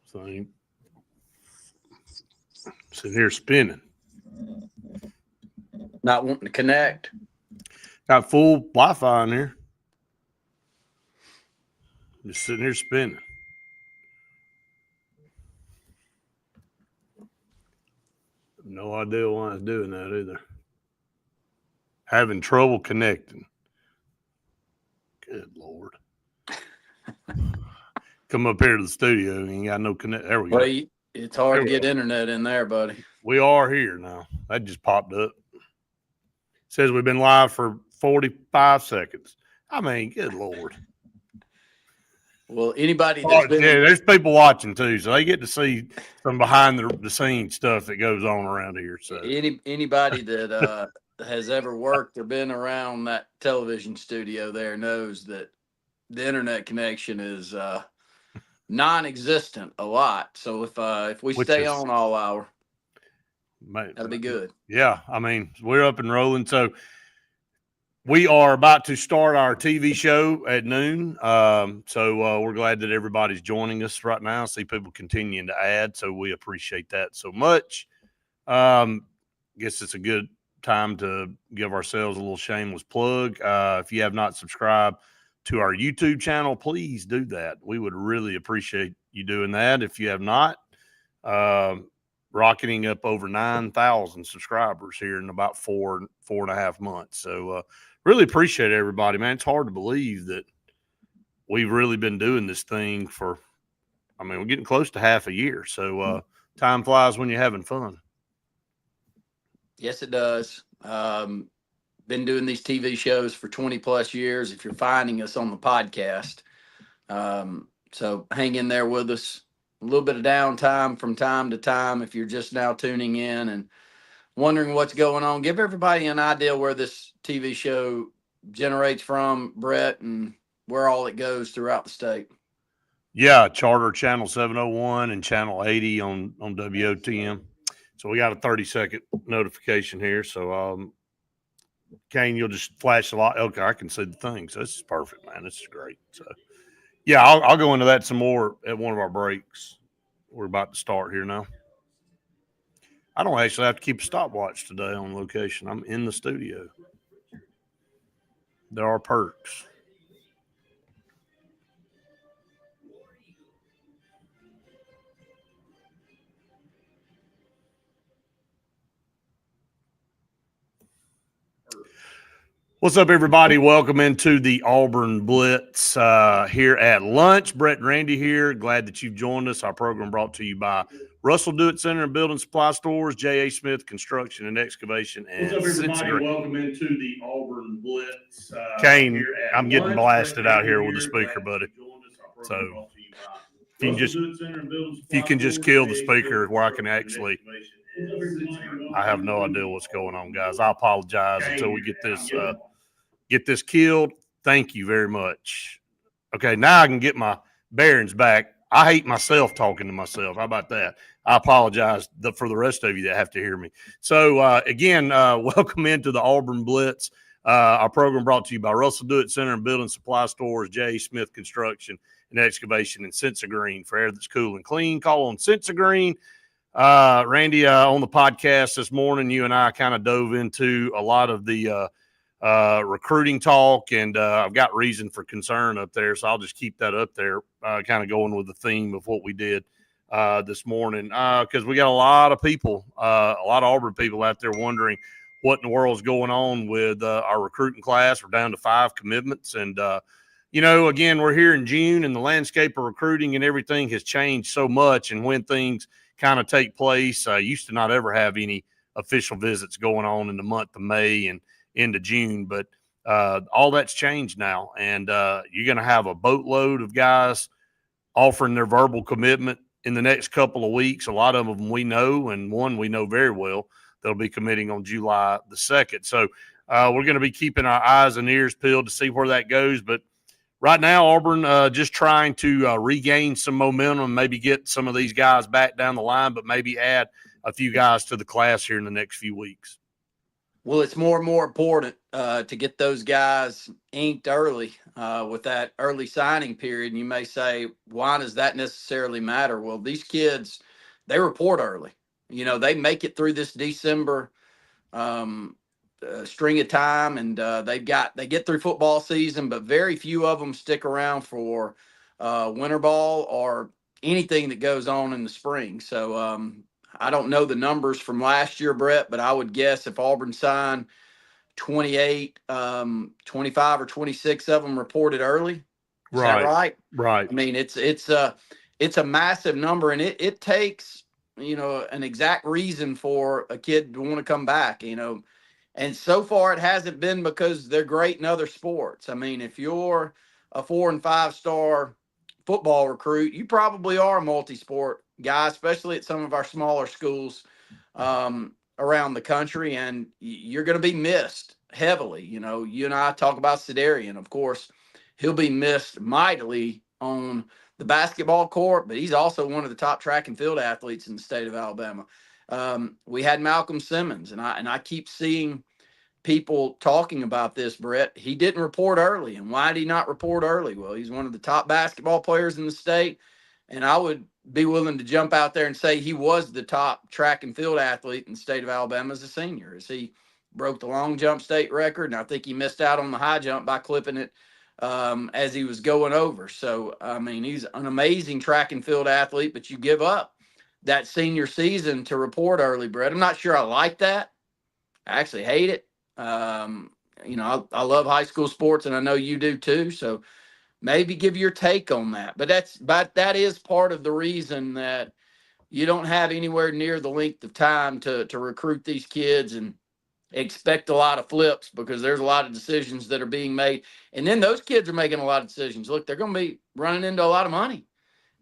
thing. Sitting here spinning. Not wanting to connect. Got full Wi-Fi in here. Just sitting here spinning. No idea why it's doing that either. Having trouble connecting. Good Lord. Come up here to the studio and you got no connect. There we go. Well, it's hard to get internet in there, buddy. We are here now. That just popped up. Says we've been live for 45 seconds. I mean, good Lord. Well, anybody that's been there's people watching too, so they get to see some behind the scenes stuff that goes on around here. So anybody that has ever worked or been around that television studio there knows that the internet connection is non-existent a lot. So if we stay on all hour, that'll be good. Yeah, I mean, we're up and rolling. So we are about to start our TV show at noon. So we're glad that everybody's joining us right now. I see people continuing to add, so we appreciate that so much. Guess it's a good time to give ourselves a little shameless plug. If you have not subscribed to our YouTube channel, please do that. We would really appreciate you doing that. If you have not, rocketing up over 9,000 subscribers here in about 4.5 months. So really appreciate everybody, man. It's hard to believe that we've really been doing this thing for, I mean, we're getting close to half a year. So time flies when you're having fun. Yes, it does. Been doing these TV shows for 20 plus years. If you're finding us on the podcast, so hang in there with us. A little bit of downtime from time to time. If you're just now tuning in and wondering what's going on, give everybody an idea where this TV show generates from, Brett, and where all it goes throughout the state. Yeah, Charter Channel 701 and Channel 80 on WOTM. So we got a 30-second notification here. So, Kane, you'll just flash a lot. Okay, I can see the thing. So this is perfect, man. This is great. So, yeah, I'll go into that some more at one of our breaks. We're about to start here now. I don't actually have to keep a stopwatch today on location. I'm in the studio. There are perks. What's up, everybody? Welcome into the Auburn Blitz here at lunch. Brett and Randy here. Glad that you've joined us. Our program brought to you by Russell Do-It Center and Building Supply Stores, J.A. Smith Construction and Excavation, and What's up, everybody? Welcome into the Auburn Blitz. Kane, I'm getting blasted out here with the speaker, buddy. So if you can just kill the speaker where I can actually – I have no idea what's going on, guys. I apologize until we get this killed. Thank you very much. Okay, now I can get my bearings back. I hate myself talking to myself. How about that? I apologize for the rest of you that have to hear me. So, again, welcome into the Auburn Blitz. Our program brought to you by Russell Do-It Center and Building Supply Stores, J. Smith Construction and Excavation, and Sensa Green. For air that's cool and clean, call on Sensa Green. Randy, on the podcast this morning, you and I kind of dove into a lot of the recruiting talk, and I've got reason for concern up there, so I'll just keep that up there, kind of going with the theme of what we did this morning, because we got a lot of people, a lot of Auburn people out there wondering what in the world is going on with our recruiting class. We're down to 5 commitments, and again, we're here in June, and the landscape of recruiting and everything has changed so much, and when things kind of take place, used to not ever have any official visits going on in the month of May and into June, but all that's changed now, and you're going to have a boatload of guys offering their verbal commitment in the next couple of weeks. A lot of them we know, and one we know very well. They'll be committing on July the 2nd. So we're going to be keeping our eyes and ears peeled to see where that goes, but right now, Auburn just trying to regain some momentum, maybe get some of these guys back down the line, but maybe add a few guys to the class here in the next few weeks. Well, it's more and more important to get those guys inked early with that early signing period. And you may say, why does that necessarily matter? Well, these kids, they report early. They make it through this December string of time, and they get through football season, but very few of them stick around for winter ball or anything that goes on in the spring. So I don't know the numbers from last year, Brett, but I would guess if Auburn signed 28, 25 or 26 of them reported early. Is that right? Right. I mean, it's a massive number, and it takes, an exact reason for a kid to want to come back, and so far it hasn't been because they're great in other sports. I mean, if you're a 4 and 5 star football recruit, you probably are a multi-sport guy, especially at some of our smaller schools around the country, and you're going to be missed heavily. You and I talk about Sedarian, of course. He'll be missed mightily on the basketball court, but he's also one of the top track and field athletes in the state of Alabama. We had Malcolm Simmons, and I keep seeing people talking about this, Brett. He didn't report early. And why did he not report early? Well, he's one of the top basketball players in the state, and I would be willing to jump out there and say he was the top track and field athlete in the state of Alabama as a senior, as he broke the long jump state record, and I think he missed out on the high jump by clipping it as he was going over. So, I mean, he's an amazing track and field athlete, but you give up that senior season to report early, Brett. I'm not sure I like that. I actually hate it. I love high school sports, and I know you do too. So maybe give your take on that. But that is part of the reason that you don't have anywhere near the length of time to recruit these kids and expect a lot of flips, because there's a lot of decisions that are being made. And then those kids are making a lot of decisions. Look, they're going to be running into a lot of money.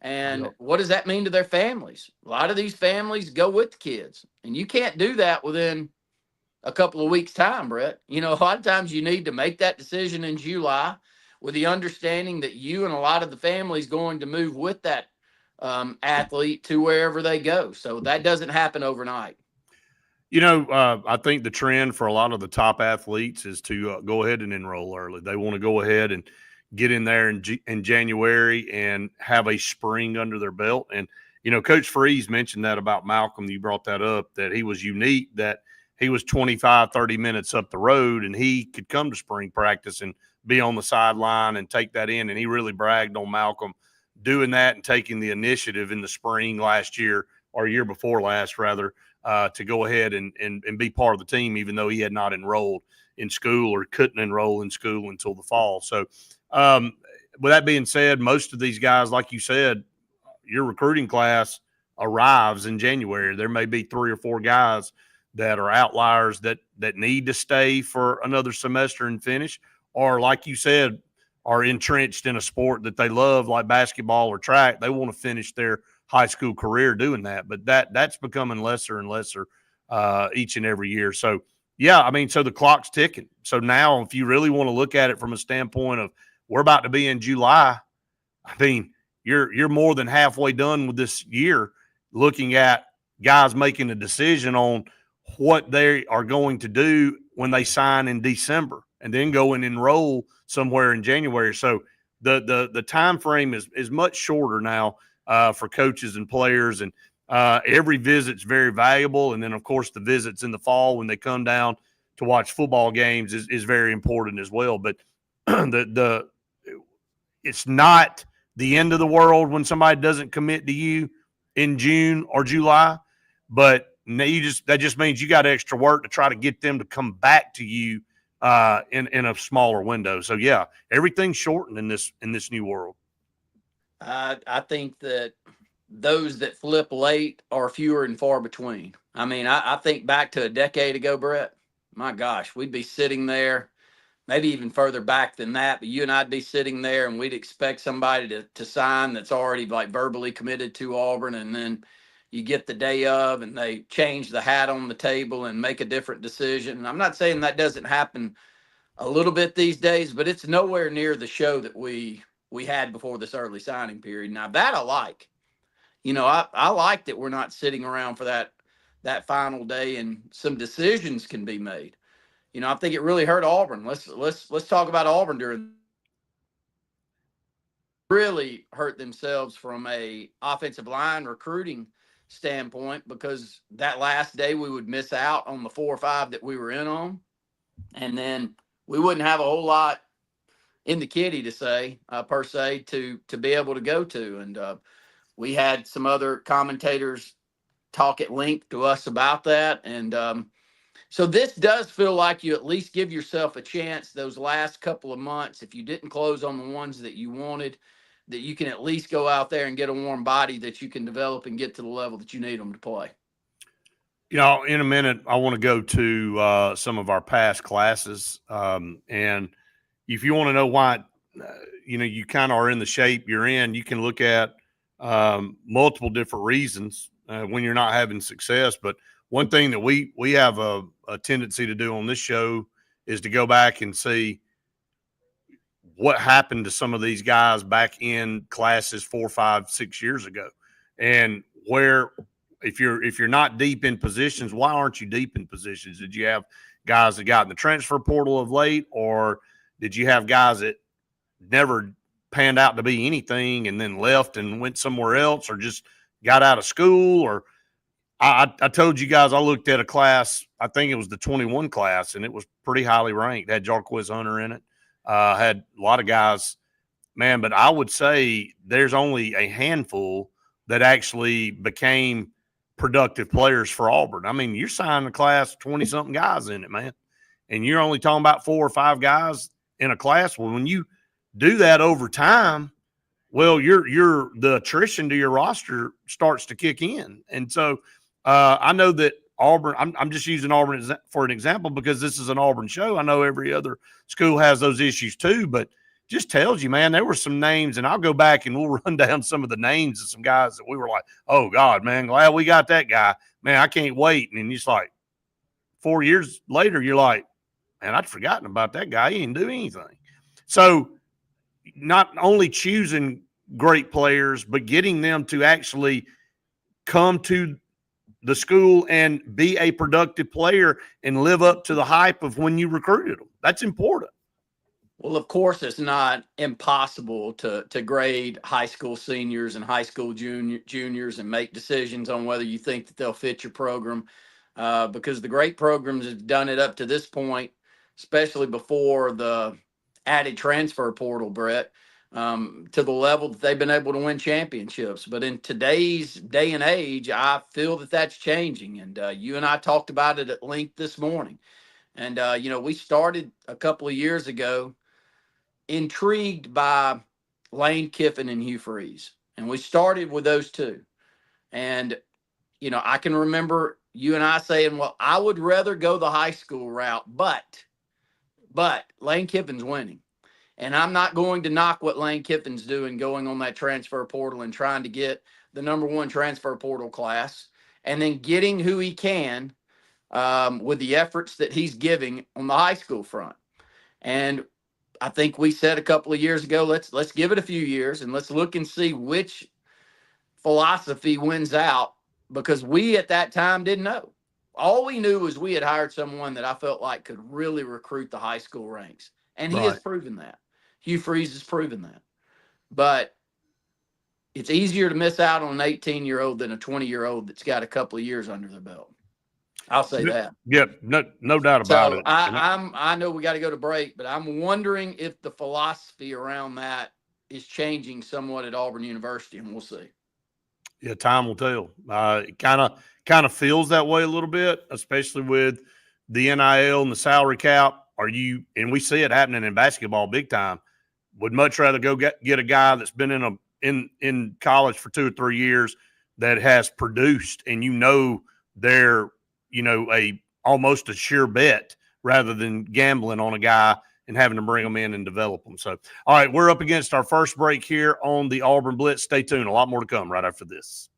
And what does that mean to their families? A lot of these families go with the kids, and you can't do that within a couple of weeks' time, Brett. A lot of times you need to make that decision in July with the understanding that you and a lot of the families going to move with that athlete to wherever they go. So that doesn't happen overnight. I think the trend for a lot of the top athletes is to go ahead and enroll early. They want to go ahead and get in there in January and have a spring under their belt. And, Coach Freeze mentioned that about Malcolm. You brought that up, that he was unique, that he was 25, 30 minutes up the road, and he could come to spring practice and be on the sideline and take that in. And he really bragged on Malcolm doing that and taking the initiative in the spring last year, or year before last, rather, to go ahead and be part of the team, even though he had not enrolled in school or couldn't enroll in school until the fall. So with that being said, most of these guys, like you said, your recruiting class arrives in January. There may be 3 or 4 guys that are outliers that need to stay for another semester and finish, or like you said, are entrenched in a sport that they love, like basketball or track. They want to finish their high school career doing that, but that's becoming lesser and lesser each and every year. So, yeah, I mean, so the clock's ticking. So now if you really want to look at it from a standpoint of we're about to be in July, I mean, you're more than halfway done with this year, looking at guys making a decision on what they are going to do when they sign in December and then go and enroll somewhere in January. So the time frame is much shorter now for coaches and players, and every visit's very valuable. And then, of course, the visits in the fall when they come down to watch football games is very important as well. But it's not the end of the world when somebody doesn't commit to you in June or July, but that just means you got extra work to try to get them to come back to you in a smaller window. So yeah, everything's shortened in this new world. I think that those that flip late are fewer and far between. I mean, I think back to a decade ago, Brett. My gosh, we'd be sitting there, maybe even further back than that, but you and I'd be sitting there and we'd expect somebody to sign that's already like verbally committed to Auburn, and then you get the day of and they change the hat on the table and make a different decision. And I'm not saying that doesn't happen a little bit these days, but it's nowhere near the show that we had before this early signing period. Now that I like. I like that we're not sitting around for that final day and some decisions can be made. I think it really hurt Auburn. Let's talk about Auburn during. Really hurt themselves from a offensive line recruiting standpoint, because that last day we would miss out on the 4 or 5 that we were in on, and then we wouldn't have a whole lot in the kitty to say per se to be able to go to. And we had some other commentators talk at length to us about that. And so this does feel like you at least give yourself a chance those last couple of months, if you didn't close on the ones that you wanted, that you can at least go out there and get a warm body that you can develop and get to the level that you need them to play. In a minute, I want to go to some of our past classes. And if you want to know why, you kind of are in the shape you're in, you can look at multiple different reasons when you're not having success. But one thing that we have a tendency to do on this show is to go back and see what happened to some of these guys back in classes 4, 5, 6 years ago, and where if you're not deep in positions, why aren't you deep in positions? Did you have guys that got in the transfer portal of late, or did you have guys that never panned out to be anything and then left and went somewhere else, or just got out of school? Or I told you guys I looked at a class, I think it was the 21 class, and it was pretty highly ranked. It had Jarquez Hunter in it. Had a lot of guys, man, but I would say there's only a handful that actually became productive players for Auburn. I mean, you're signing a class 20-something guys in it, man, and you're only talking about 4 or 5 guys in a class. Well, when you do that over time, well, the attrition to your roster starts to kick in. And so I know that Auburn, I'm just using Auburn for an example because this is an Auburn show. I know every other school has those issues too, but just tells you, man, there were some names, and I'll go back and we'll run down some of the names of some guys that we were like, oh God, man, glad we got that guy, man, I can't wait. And it's like 4 years later, you're like, man, I'd forgotten about that guy. He didn't do anything. So not only choosing great players, but getting them to actually come to the school and be a productive player and live up to the hype of when you recruited them. That's important. Well, of course, it's not impossible to grade high school seniors and high school juniors and make decisions on whether you think that they'll fit your program, because the great programs have done it up to this point, especially before the added transfer portal, Brett, to the level that they've been able to win championships. But in today's day and age, I feel that that's changing. And you and I talked about it at length this morning. And, we started a couple of years ago intrigued by Lane Kiffin and Hugh Freeze. And we started with those two. And, I can remember you and I saying, well, I would rather go the high school route, but Lane Kiffin's winning. And I'm not going to knock what Lane Kiffin's doing, going on that transfer portal and trying to get the number 1 transfer portal class, and then getting who he can with the efforts that he's giving on the high school front. And I think we said a couple of years ago, let's give it a few years and let's look and see which philosophy wins out, because we at that time didn't know. All we knew was we had hired someone that I felt like could really recruit the high school ranks. And he has proven that. Hugh Freeze has proven that. But it's easier to miss out on an 18-year-old than a 20-year-old that's got a couple of years under their belt. I'll say that. Yeah, no doubt about it. I know we got to go to break, but I'm wondering if the philosophy around that is changing somewhat at Auburn University, and we'll see. Yeah, time will tell. It kind of feels that way a little bit, especially with the NIL and the salary cap. And we see it happening in basketball big time. Would much rather go get a guy that's been in college for 2 or 3 years that has produced, and they're almost a sure bet, rather than gambling on a guy and having to bring them in and develop them. So, all right, we're up against our first break here on the Auburn Blitz. Stay tuned. A lot more to come right after this.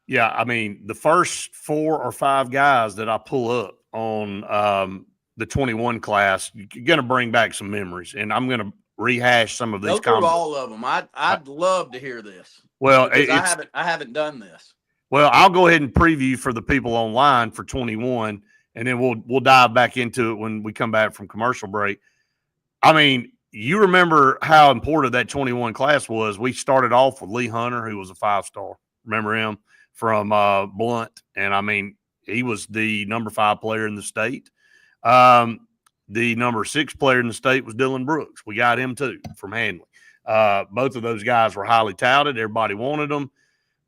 Yeah, I mean, the first 4 or 5 guys that I pull up on the 21 class, you're going to bring back some memories, and I'm going to rehash some of these comments. comments. All of them. I'd love to hear this. Well, I haven't done this. Well, I'll go ahead and preview for the people online for 21, and then we'll dive back into it when we come back from commercial break. I mean, you remember how important that 21 class was. We started off with Lee Hunter, who was a 5-star. Remember him from Blunt? And, I mean, he was the number 5 player in the state. The number 6 player in the state was Dylan Brooks. We got him, too, from Handley. Both of those guys were highly touted. Everybody wanted them.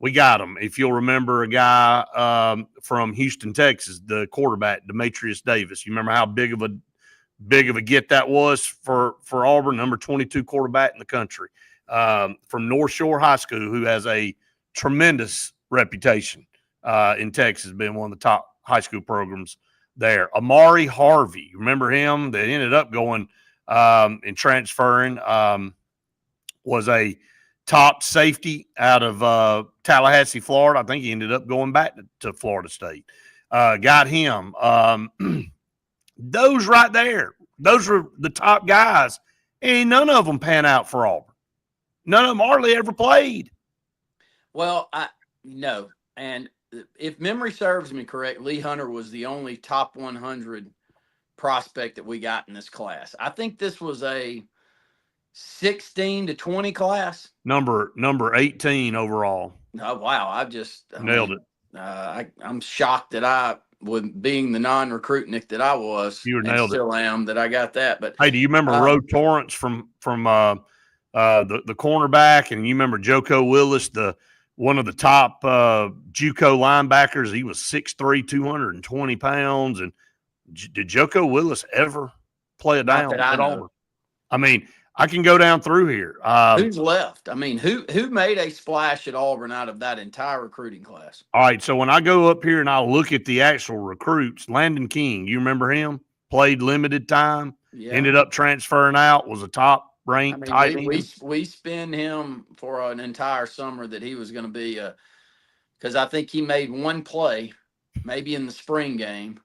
We got him. If you'll remember a guy from Houston, Texas, the quarterback, Demetrius Davis. You remember how big of a get that was for Auburn, number 22 quarterback in the country. From North Shore High School, who has a tremendous reputation in Texas, being one of the top high school programs there. Amari Harvey, you remember him? That ended up going and transferring, was a top safety out of Tallahassee, Florida. I think he ended up going back to Florida State. Got him. Those right there, those were the top guys. Ain't none of them pan out for Auburn. None of them hardly ever played. Well, no. And if memory serves me correct, Lee Hunter was the only top 100 prospect that we got in this class. I think this was a 16 to 20 class. Number 18 overall. Oh, wow. Nailed it. I'm shocked that with being the non-recruitnik that I was, you were and nailed still it. Am, that I got that. But hey, do you remember Roe Torrance from the cornerback, and you remember Joko Willis, one of the top JUCO linebackers? He was 6'3", 220 pounds. And did Joko Willis ever play a down at Auburn? I mean, I can go down through here. Who's left? I mean, who made a splash at Auburn out of that entire recruiting class? All right, so when I go up here and I look at the actual recruits, Landon King, you remember him? Played limited time, ended up transferring out, was a top-ranked tight end. We spin him for an entire summer that he was going to be because I think he made one play, maybe in the spring game,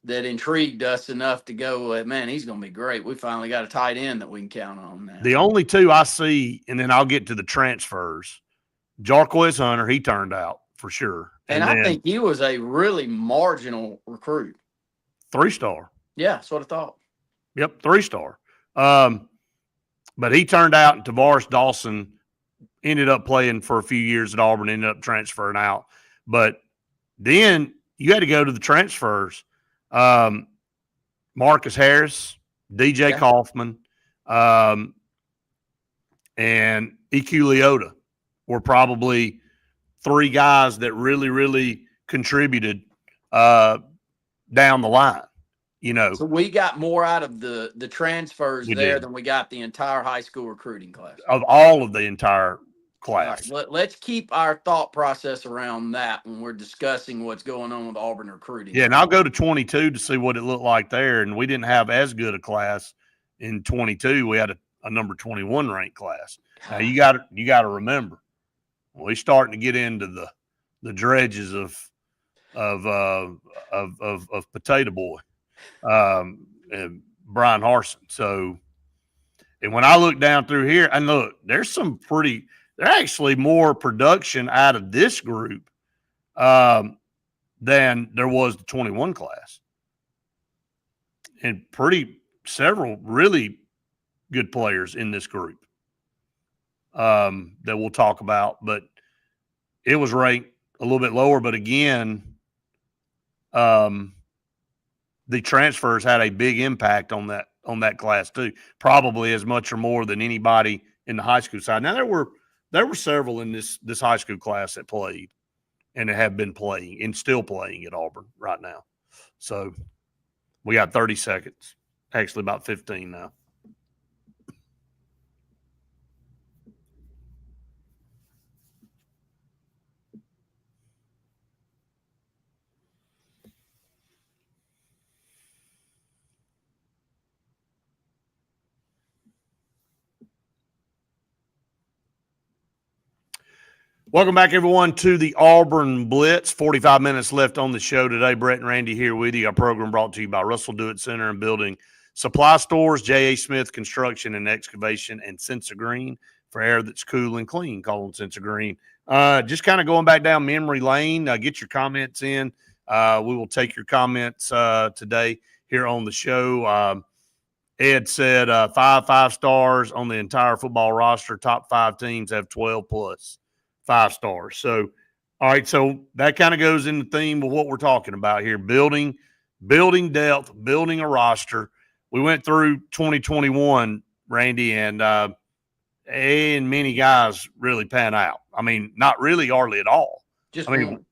that intrigued us enough to go, man, he's going to be great. We finally got a tight end that we can count on now. The only two I see, and then I'll get to the transfers, Jarquez Hunter, he turned out for sure. And I think he was a really marginal recruit. 3-star. Yeah, that's what I thought. Yep, 3-star. But he turned out, and Tavares Dawson ended up playing for a few years at Auburn, ended up transferring out. But then you had to go to the transfers. Marcus Harris, DJ Kaufman, and EQ Leota were probably 3 guys that really, really contributed down the line. So we got more out of the transfers than we got the entire high school recruiting class. Of all of the entire class. Right, let's keep our thought process around that when we're discussing what's going on with Auburn recruiting. Yeah, and I'll go to 22 to see what it looked like there. And we didn't have as good a class in 22. We had a number 21 ranked class. Now you got to remember, we're starting to get into the dredges of Potato Boy, and Brian Harsin. So, and when I look down through here, and look, there's actually more production out of this group than there was the 21 class, and several really good players in this group that we'll talk about. But it was ranked a little bit lower. But again, the transfers had a big impact on that class too, probably as much or more than anybody in the high school side. Now there were several in this high school class that played and that have been playing and still playing at Auburn right now. So we got 30 seconds, actually about 15 now. Welcome back, everyone, to the Auburn Blitz. 45 minutes left on the show today. Brett and Randy here with you. Our program brought to you by Russell Do It Center and Building Supply Stores, J.A. Smith Construction and Excavation, and Sensa Green. for air that's cool and clean, calling Sense of Green. Just kind of going back down memory lane, get your comments in. We will take your comments today here on the show. Ed said 5 stars on the entire football roster. Top 5 teams have 12 plus 5 stars. So, all right, so that kind of goes in the theme of what we're talking about here, building depth, building a roster. We went through 2021, Randy, and many guys really pan out. I mean, not really hardly at all. Just I mean, one.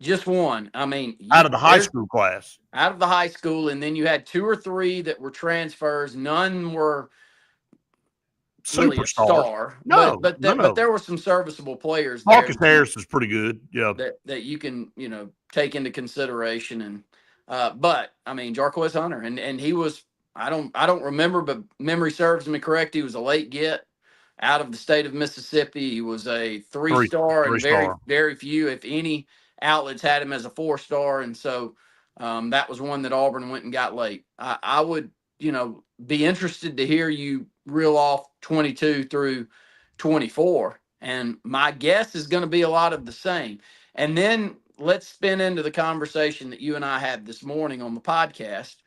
Just one. I mean, out of the high school class. Out of the high school, and then you had 2 or 3 that were transfers. None were really a star. No, but there were some serviceable players. Marcus Harris was pretty good. Yeah, that you can take into consideration. And but I mean, Jarquez Hunter, and he was I don't remember, but memory serves me correct. He was a late get out of the state of Mississippi. He was a 3-star, and very few, if any, outlets had him as a 4-star, and so that was one that Auburn went and got late. I would, be interested to hear you reel off 22 through 24, and my guess is going to be a lot of the same. And then let's spin into the conversation that you and I had this morning on the podcast,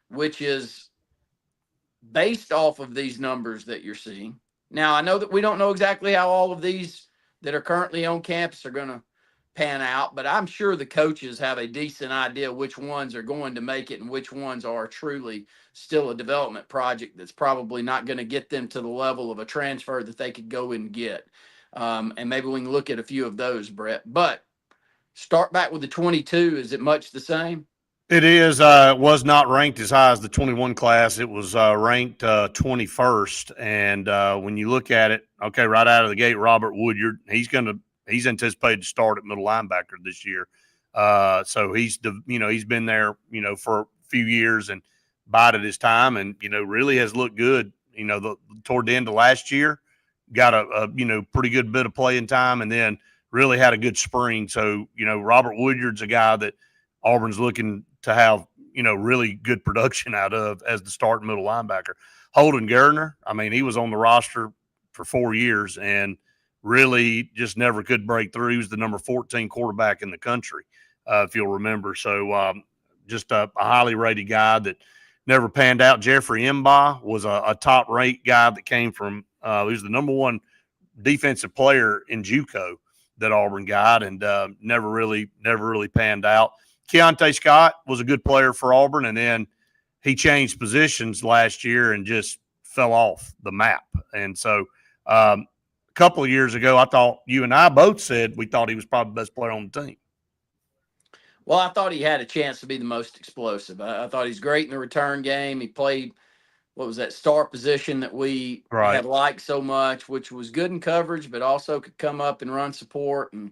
which is based off of these numbers that you're seeing. Now, I know that we don't know exactly how all of these that are currently on campus are going to pan out, but I'm sure the coaches have a decent idea which ones are going to make it and which ones are truly still a development project that's probably not going to get them to the level of a transfer that they could go and get. And maybe we can look at a few of those, Brett. But start back with the 22. Is it much the same? It is. It was not ranked as high as the 21 class. It was ranked 21st. And when you look at it, okay, right out of the gate, Robert Woodyard, he's anticipated to start at middle linebacker this year. So he's been there, for a few years and bided his time, and really has looked good. Toward the end of last year, got a pretty good bit of playing time, and then really had a good spring. So Robert Woodyard's a guy that Auburn's looking to have really good production out of as the starting middle linebacker. Holden Gardner, I mean, he was on the roster for 4 years and really just never could break through. He was the number 14 quarterback in the country, if you'll remember. So just a highly rated guy that never panned out. Jeffrey Mbaugh was a top-rate guy that came from he was the number 1 defensive player in JUCO that Auburn got, and never really panned out. Keontae Scott was a good player for Auburn, and then he changed positions last year and just fell off the map. And so a couple of years ago, I thought you and I both said we thought he was probably the best player on the team. Well, I thought he had a chance to be the most explosive. I thought he's great in the return game. He played, what was that, star position that we had liked so much, which was good in coverage, but also could come up and run support. And,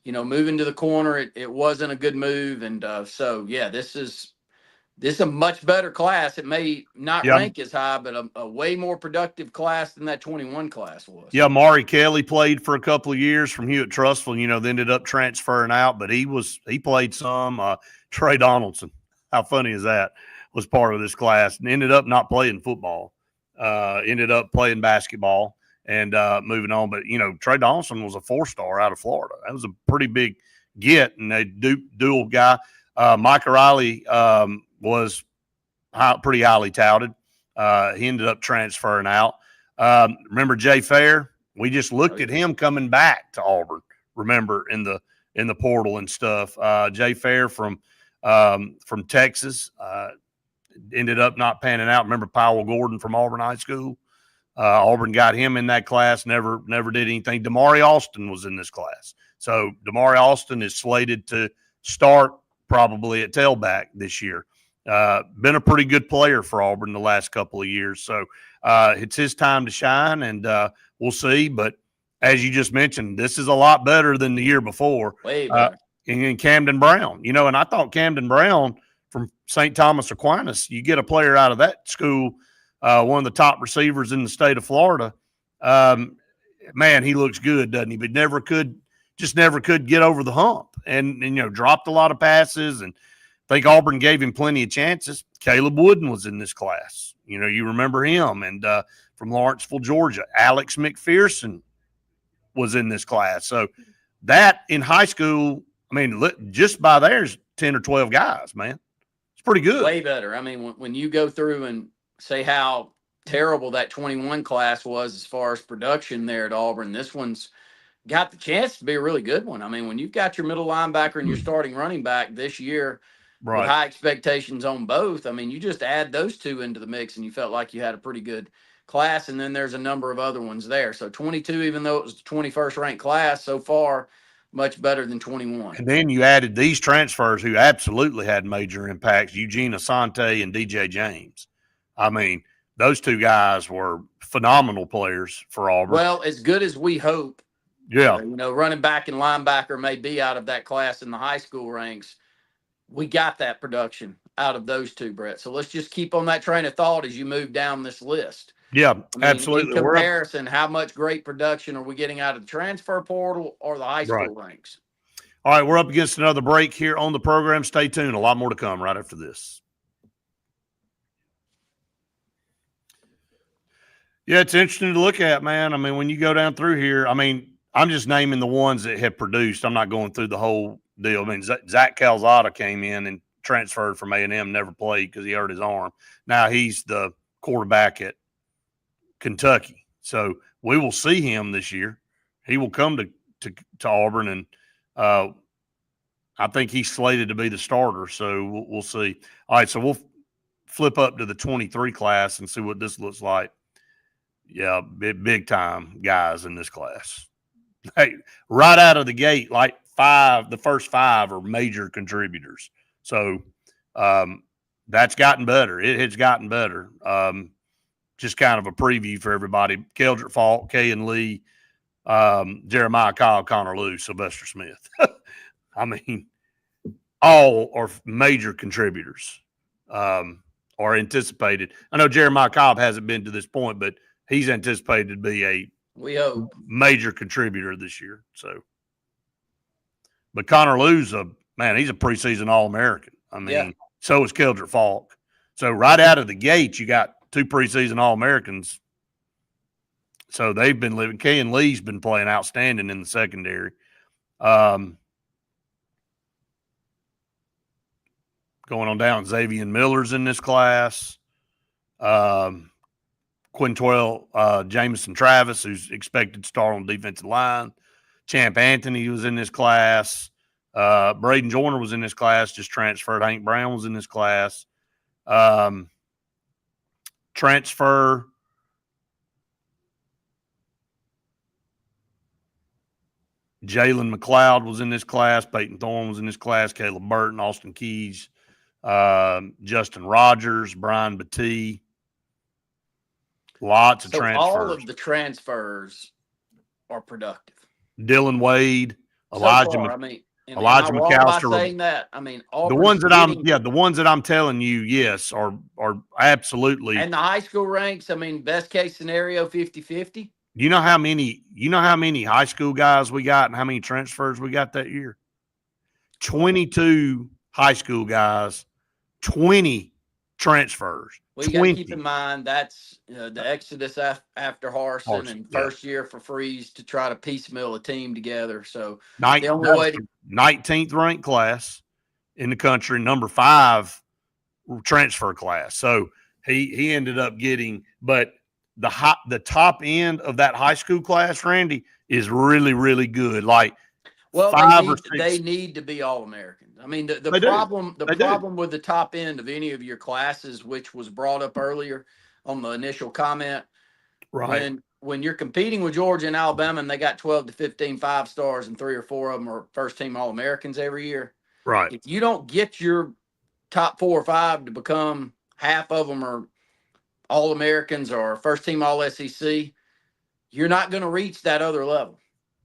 moving to the corner, it wasn't a good move. And so, yeah, this is a much better class. It may not rank as high, but a way more productive class than that 21 class was. Yeah, Maury Kelly played for a couple of years from Hewitt-Trussville, they ended up transferring out, but he played some. Trey Donaldson, how funny is that, was part of this class and ended up not playing football, ended up playing basketball and moving on. But, Trey Donaldson was a 4-star out of Florida. That was a pretty big get, and a dual guy. Micah Riley was pretty highly touted. He ended up transferring out. Remember Jay Fair? We just looked at him coming back to Auburn. Remember in the portal and stuff. Jay Fair from Texas ended up not panning out. Remember Powell Gordon from Auburn High School? Auburn got him in that class. Never did anything. Damari Alston was in this class. So Damari Alston is slated to start probably at tailback this year. Been a pretty good player for Auburn the last couple of years. So it's his time to shine, and we'll see. But as you just mentioned, this is a lot better than the year before. Way better. And Camden Brown, and I thought Camden Brown from St. Thomas Aquinas, you get a player out of that school, one of the top receivers in the state of Florida. Man, he looks good, doesn't he? But never could get over the hump and dropped a lot of passes, and I think Auburn gave him plenty of chances. Caleb Wooden was in this class. You remember him, and from Lawrenceville, Georgia. Alex McPherson was in this class. So that in high school, I mean, just by there's 10 or 12 guys, man. It's pretty good. Way better. I mean, when you go through and say how terrible that 21 class was as far as production there at Auburn, this one's got the chance to be a really good one. I mean, when you've got your middle linebacker and your starting running back this year with high expectations on both, I mean, you just add those two into the mix and you felt like you had a pretty good class. And then there's a number of other ones there. So 22, even though it was the 21st ranked class so far, much better than 21. And then you added these transfers who absolutely had major impacts, Eugene Asante and DJ James. I mean, those two guys were phenomenal players for Auburn. Well, as good as we hope. Yeah. Running back and linebacker may be out of that class in the high school ranks. We got that production out of those two, Brett. So let's just keep on that train of thought as you move down this list. Yeah, absolutely. In comparison, how much great production are we getting out of the transfer portal or the high school ranks? All right, we're up against another break here on the program. Stay tuned. A lot more to come right after this. Yeah, it's interesting to look at, man. I mean, when you go down through here, I mean, I'm just naming the ones that have produced. I'm not going through the whole deal. I mean, Zach Calzada came in and transferred from A&M, never played because he hurt his arm. Now he's the quarterback at Kentucky. So we will see him this year. He will come to Auburn, and I think he's slated to be the starter. So we'll see. All right, so we'll flip up to the 23 class and see what this looks like. Yeah, big time guys in this class. Hey, right out of the gate, like the first five are major contributors. So that's gotten better. It has gotten better. Just kind of a preview for everybody. Keldrick Falk, Kayan Lee, Jeremiah Kyle, Connor Lew, Sylvester Smith. I mean, all are major contributors or anticipated. I know Jeremiah Cobb hasn't been to this point, but he's anticipated to be a major contributor this year. So, but Connor Lew's he's a preseason All-American. I mean, so is Keldrick Falk. So right out of the gate, you got two preseason All-Americans. So they've been living. Kayan Lee's been playing outstanding in the secondary. Going on down, Xavier Miller's in this class. Quintrell Jamison Travis, who's expected to start on the defensive line. Champ Anthony was in this class. Braden Joyner was in this class, just transferred. Hank Brown was in this class. Transfer. Jalen McLeod was in this class. Peyton Thorne was in this class. Caleb Burton, Austin Keys, Justin Rogers, Brian Battie. Lots of transfers. All of the transfers are productive. Dylan Wade, Elijah McAllister. Saying that, I mean, the ones that I'm telling you, yes, are absolutely. And the high school ranks, I mean, best case scenario, 50-50. You know how many high school guys we got and how many transfers we got that year? 22 high school guys, 20 transfers. Well, you got to keep in mind that's the exodus after Harsin and first year for Freeze to try to piecemeal a team together. So the only way 19th ranked class in the country, number 5 transfer class. So he ended up getting, but the top end of that high school class, Randy, is really, really good. Like, they need to be All-Americans. I mean, the problem with the top end of any of your classes, which was brought up earlier on the initial comment, right? When you're competing with Georgia and Alabama, and they got 12 to 15 5-stars, and 3 or 4 of them are first-team All-Americans every year, right? If you don't get your top 4 or 5 to become half of them are All-Americans or first-team All-SEC, you're not going to reach that other level.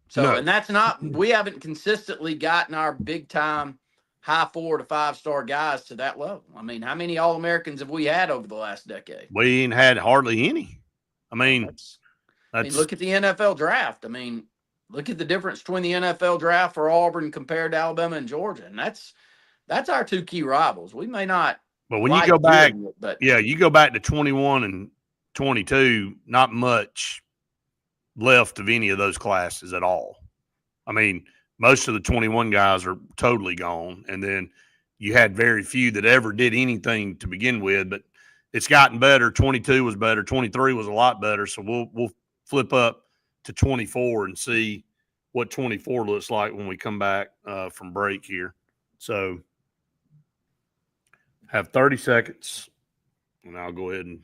So, and that's not, we haven't consistently gotten our big time high 4 to 5-star guys to that level. I mean, how many All-Americans have we had over the last decade? We ain't had hardly any. I mean, look at the NFL draft. I mean, look at the difference between the NFL draft for Auburn compared to Alabama and Georgia. And that's our 2 key rivals. We may not. But when you go back, you go back to 21 and 22, not much left of any of those classes at all. I mean, most of the 21 guys are totally gone. And then you had very few that ever did anything to begin with, but it's gotten better. 22 was better. 23 was a lot better. So we'll flip up to 24 and see what 24 looks like when we come back from break here. So have 30 seconds, and I'll go ahead and.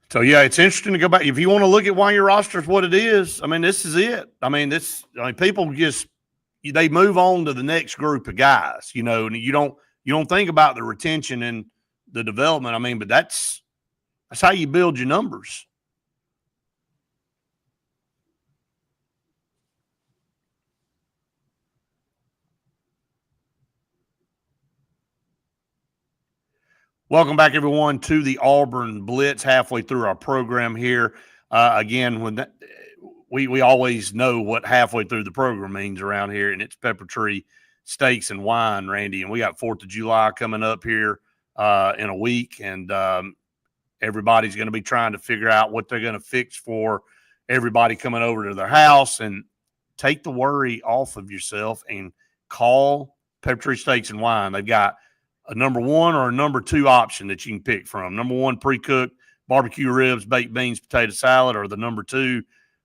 So, yeah, it's interesting to go back. If you want to look at why your roster is what it is, I mean, this is it. I mean, people just they move on to the next group of guys, you know, and you don't think about the retention and the development. I mean, but that's how you build your numbers. Welcome back, everyone, to the Auburn Blitz. Halfway through our program here. Again, we always know what halfway through the program means around here, and it's Pepper Tree Steaks and Wine, Randy. And we got 4th of July coming up here in a week, and everybody's going to be trying to figure out what they're going to fix for everybody coming over to their house. And take the worry off of yourself and call Pepper Tree Steaks and Wine. They've got a number 1 or a number 2 option that you can pick from. Number 1, pre-cooked barbecue ribs, baked beans, potato salad, or the number 2,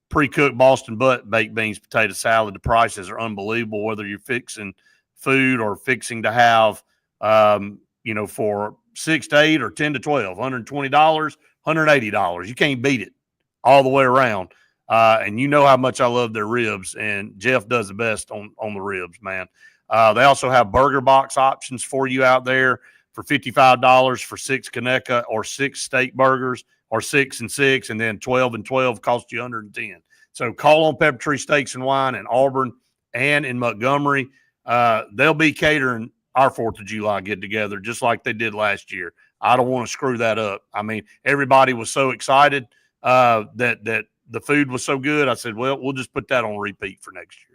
pre-cooked Boston butt, baked beans, potato salad. The prices are unbelievable, whether you're fixing food or fixing to have, for 6 to 8 or 10 to 12, $120, $180. You can't beat it all the way around. And you know how much I love their ribs, and Jeff does the best on the ribs, man. They also have burger box options for you out there for $55 for 6 Conecuh or 6 steak burgers, or 6 and 6, and then 12 and 12 cost you $110. So call on Pepper Tree Steaks and Wine in Auburn and in Montgomery. They'll be catering our 4th of July get together just like they did last year. I don't want to screw that up. I mean, everybody was so excited that the food was so good. I said, well, we'll just put that on repeat for next year.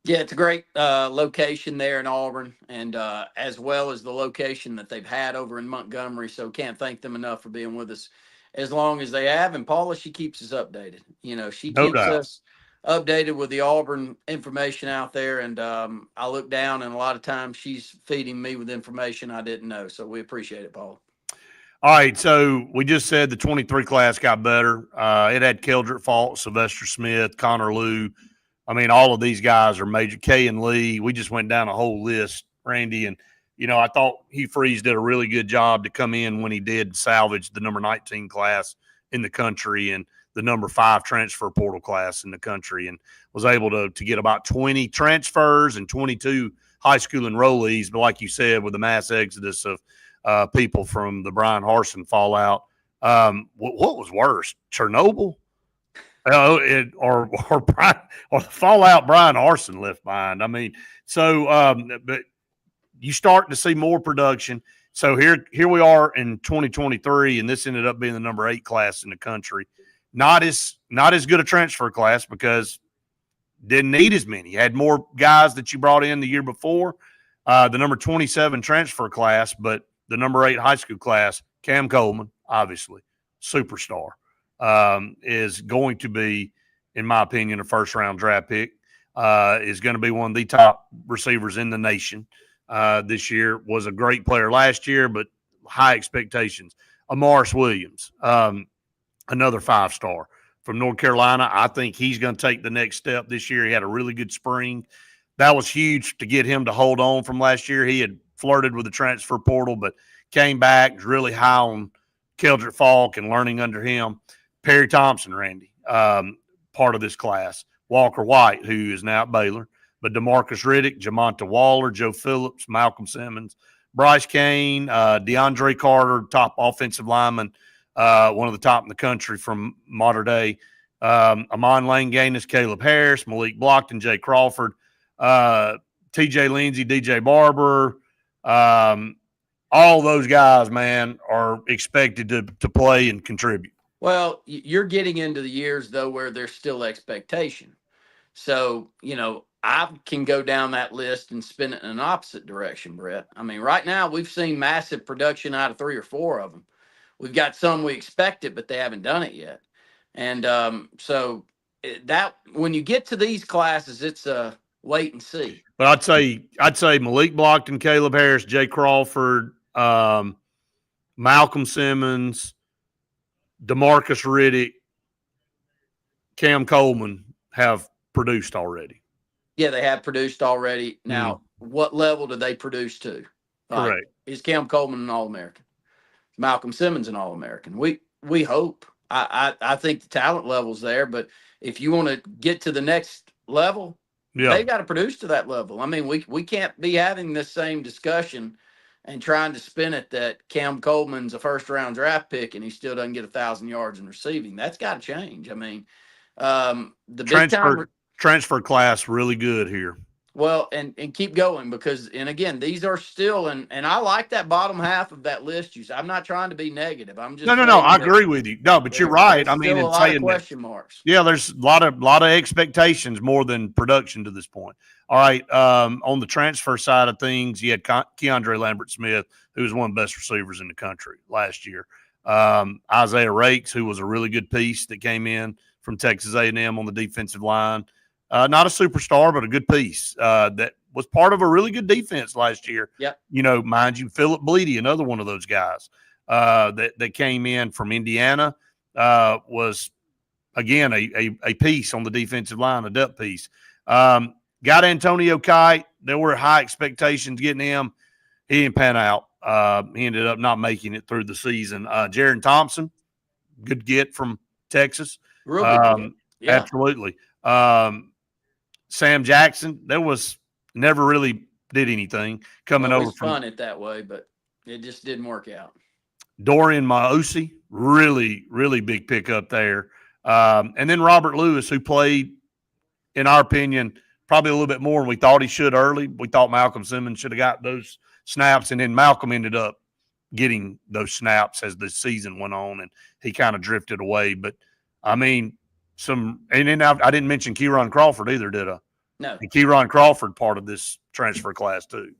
Yeah, it's a great location there in Auburn, and as well as the location that they've had over in Montgomery. So can't thank them enough for being with us as long as they have. And Paula, she keeps us updated. You know, she keeps us updated with the Auburn information out there. And I look down, and a lot of times she's feeding me with information I didn't know. So we appreciate it, Paula. All right, so we just said the 23 class got better. It had Keldrick Fault, Sylvester Smith, Connor Liu. I mean, all of these guys are major. Kay and Lee, we just went down a whole list, Randy. And, you know, I thought Hugh Freeze did a really good job to come in when he did salvage the number 19 class in the country and the number 5 transfer portal class in the country, and was able to get about 20 transfers and 22 high school enrollees. But like you said, with the mass exodus of people from the Brian Harsin fallout, what was worse, Chernobyl? Or the fallout Brian Harsin left behind. I mean, so but you start to see more production. So here we are in 2023, and this ended up being the number 8 class in the country. Not as good a transfer class because didn't need as many. Had more guys that you brought in the year before. The number 27 transfer class, but the number 8 high school class, Cam Coleman, obviously, superstar. Is going to be, in my opinion, a first-round draft pick. Is going to be one of the top receivers in the nation this year. Was a great player last year, but high expectations. Amaris Williams, another 5-star from North Carolina. I think he's going to take the next step this year. He had a really good spring. That was huge to get him to hold on from last year. He had flirted with the transfer portal, but came back, was really high on Keldrick Falk and learning under him. Perry Thompson, Randy, part of this class. Walker White, who is now at Baylor. But DeMarcus Riddick, Jamonta Waller, Joe Phillips, Malcolm Simmons, Bryce Kane, DeAndre Carter, top offensive lineman, one of the top in the country from modern day. Amon Lane Gaines, Caleb Harris, Malik Blockton, Jay Crawford, TJ Lindsey, DJ Barber. All those guys, man, are expected to play and contribute. Well, you're getting into the years, though, where there's still expectation. So, you know, I can go down that list and spin it in an opposite direction, Brett. I mean, right now we've seen massive production out of 3 or 4 of them. We've got some we expected, but they haven't done it yet. And so that when you get to these classes, it's a wait and see. But I'd say Malik Blockton, Caleb Harris, Jay Crawford, Malcolm Simmons, DeMarcus Riddick, Cam Coleman have produced already. Yeah, they have produced already. Now, what level do they produce to? Correct. Is Cam Coleman an All-American? Malcolm Simmons an All-American? We hope. I think the talent level's there, but if you want to get to the next level, they got to produce to that level. I mean, we can't be having this same discussion and trying to spin it that Cam Coleman's a first-round draft pick and he still doesn't get 1,000 yards in receiving. That's got to change. I mean, the transfer class really good here. Well, and keep going because, and again, these are still, and I like that bottom half of that list. I'm not trying to be negative. I'm just no. I agree with you. No, but you're right. I mean, a lot of question marks. Yeah, there's a lot of expectations more than production to this point. All right, on the transfer side of things, you had Keandre Lambert-Smith, who was one of the best receivers in the country last year. Isaiah Rakes, who was a really good piece that came in from Texas A&M on the defensive line. Not a superstar, but a good piece that was part of a really good defense last year. Yep. You know, mind you, Philip Bleedy, another one of those guys that came in from Indiana, was, again, a piece on the defensive line, a depth piece. Got Antonio Kite. There were high expectations getting him. He didn't pan out. He ended up not making it through the season. Jaron Thompson, good get from Texas. Really? Yeah. Absolutely. Sam Jackson, there was never really did anything coming over from. Fun it that way, but it just didn't work out. Dorian Mausi, really, really big pickup there. And then Robert Lewis, who played, in our opinion, probably a little bit more than we thought he should early. We thought Malcolm Simmons should have got those snaps, and then Malcolm ended up getting those snaps as the season went on, and he kind of drifted away. But, I mean, and then I didn't mention Kieron Crawford either, did I? No. And Kieron Crawford part of this transfer class too.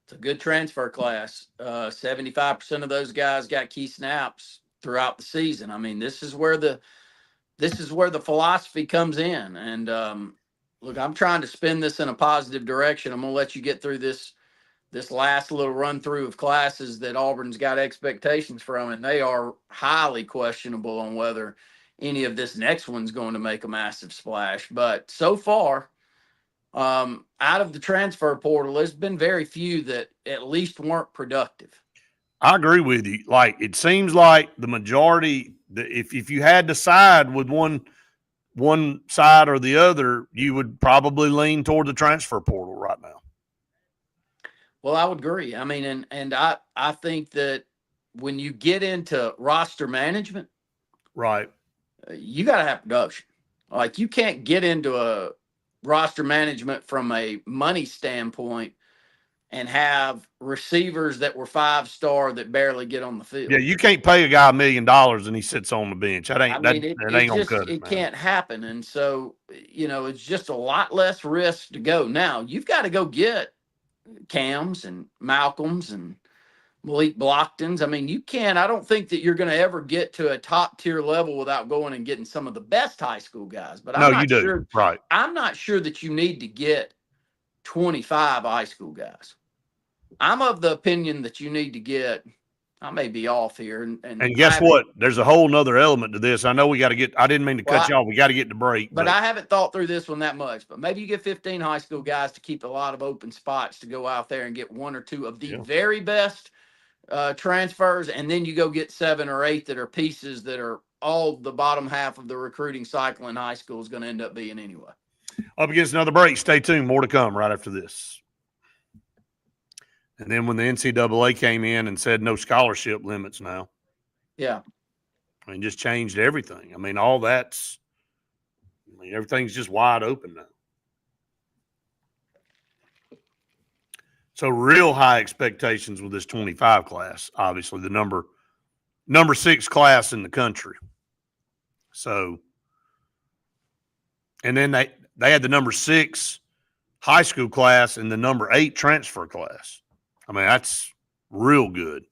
It's a good transfer class. 75% of those guys got key snaps throughout the season. I mean, this is where the philosophy comes in. And look, I'm trying to spin this in a positive direction. I'm gonna let you get through this last little run through of classes that Auburn's got expectations from, and they are highly questionable on whether any of this next one's going to make a massive splash. But so far, out of the transfer portal, there's been very few that at least weren't productive. I agree with you. Like, it seems like the majority, if you had to side with one side or the other, you would probably lean toward the transfer portal right now. Well, I would agree. I mean, and I think that when you get into roster management, right, you got to have production. Like, you can't get into a roster management from a money standpoint and have receivers that were 5-star that barely get on the field. Yeah, you can't pay a guy $1 million and he sits on the bench. That ain't gonna cut it. It can't happen. And so, it's just a lot less risk to go. Now, you've got to go get Cams and Malcolms and Malik Blocktons. I mean, I don't think that you're going to ever get to a top tier level without going and getting some of the best high school guys. But I'm not sure. Right. I'm not sure that you need to get 25 high school guys. I'm of the opinion that you need to get, I may be off here. And guess what? There's a whole nother element to this. I know we got to get, I didn't mean to cut you off. We got to get to break. But I haven't thought through this one that much. But maybe you get 15 high school guys to keep a lot of open spots to go out there and get 1 or 2 of the very best transfers. And then you go get 7 or 8 that are pieces that are all the bottom half of the recruiting cycle in high school is going to end up being anyway. Up against another break. Stay tuned. More to come right after this. And then when the NCAA came in and said no scholarship limits now. Yeah. I mean, just changed everything. I mean, everything's just wide open now. So real high expectations with this 25 class, obviously the number 6 class in the country. So, and then they had the number 6 high school class and the number 8 transfer class. I mean, that's real good.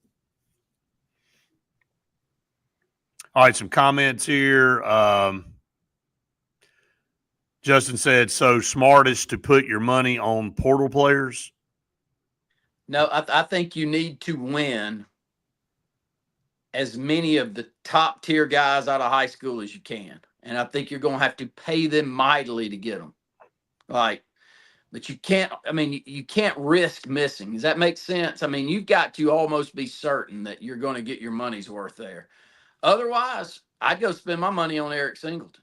All right, some comments here. Justin said, so smartest to put your money on portal players? No, I think you need to win as many of the top tier guys out of high school as you can. And I think you're going to have to pay them mightily to get them. But you can't, you can't risk missing. Does that make sense? I mean, you've got to almost be certain that you're going to get your money's worth there. Otherwise, I'd go spend my money on Eric Singleton.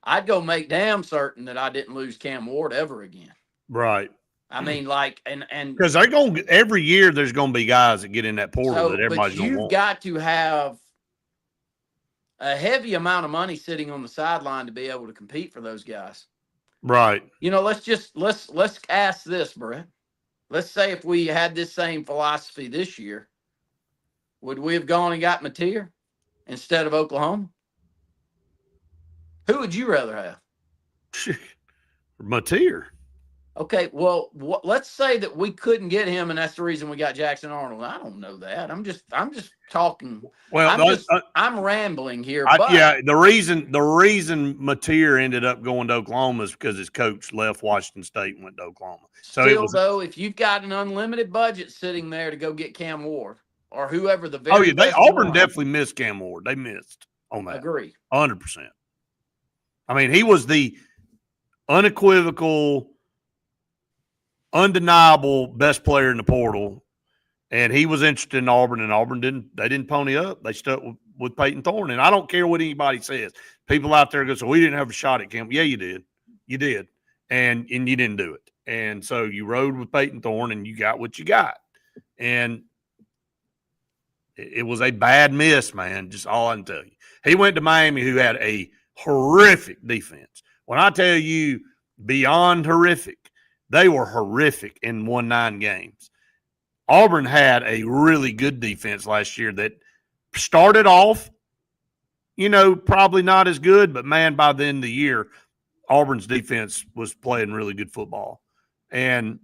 I'd go make damn certain that I didn't lose Cam Ward ever again. Right. I mean, and because they're going every year. There's going to be guys that get in that portal that everybody's going to want. You've got to have a heavy amount of money sitting on the sideline to be able to compete for those guys. Right. Let's ask this, Brett. Let's say if we had this same philosophy this year, would we have gone and got Mateer instead of Oklahoma? Who would you rather have? Mateer. Okay, well, let's say that we couldn't get him, and that's the reason we got Jackson Arnold. I don't know that. I'm just talking. Well, I'm rambling here. The reason Mateer ended up going to Oklahoma is because his coach left Washington State and went to Oklahoma. So though, if you've got an unlimited budget sitting there to go get Cam Ward or whoever the Auburn definitely missed Cam Ward. They missed on that. Agree, 100%. I mean, he was the unequivocal, undeniable best player in the portal, and he was interested in Auburn, and Auburn didn't pony up. They stuck with Peyton Thorne, and I don't care what anybody says. People out there go, so we didn't have a shot at Cam. Yeah, you did, and you didn't do it, and so you rode with Peyton Thorne, and you got what you got, and it was a bad miss, man. Just all I can tell you. He went to Miami, who had a horrific defense. When I tell you beyond horrific, they were horrific and won 9 games. Auburn had a really good defense last year that started off, probably not as good, but, man, by the end of the year, Auburn's defense was playing really good football. And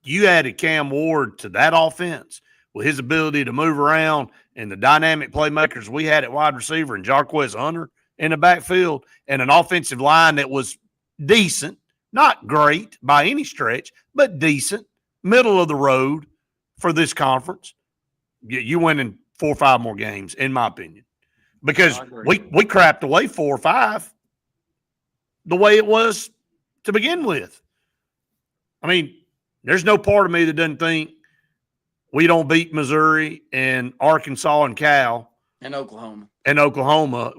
you added Cam Ward to that offense with his ability to move around and the dynamic playmakers we had at wide receiver and Jarquez Hunter in the backfield and an offensive line that was decent. Not great by any stretch, but decent, middle of the road for this conference. You win in 4 or 5 more games, in my opinion, because we crapped away 4 or 5 the way it was to begin with. I mean, there's no part of me that doesn't think we don't beat Missouri and Arkansas and Cal and Oklahoma.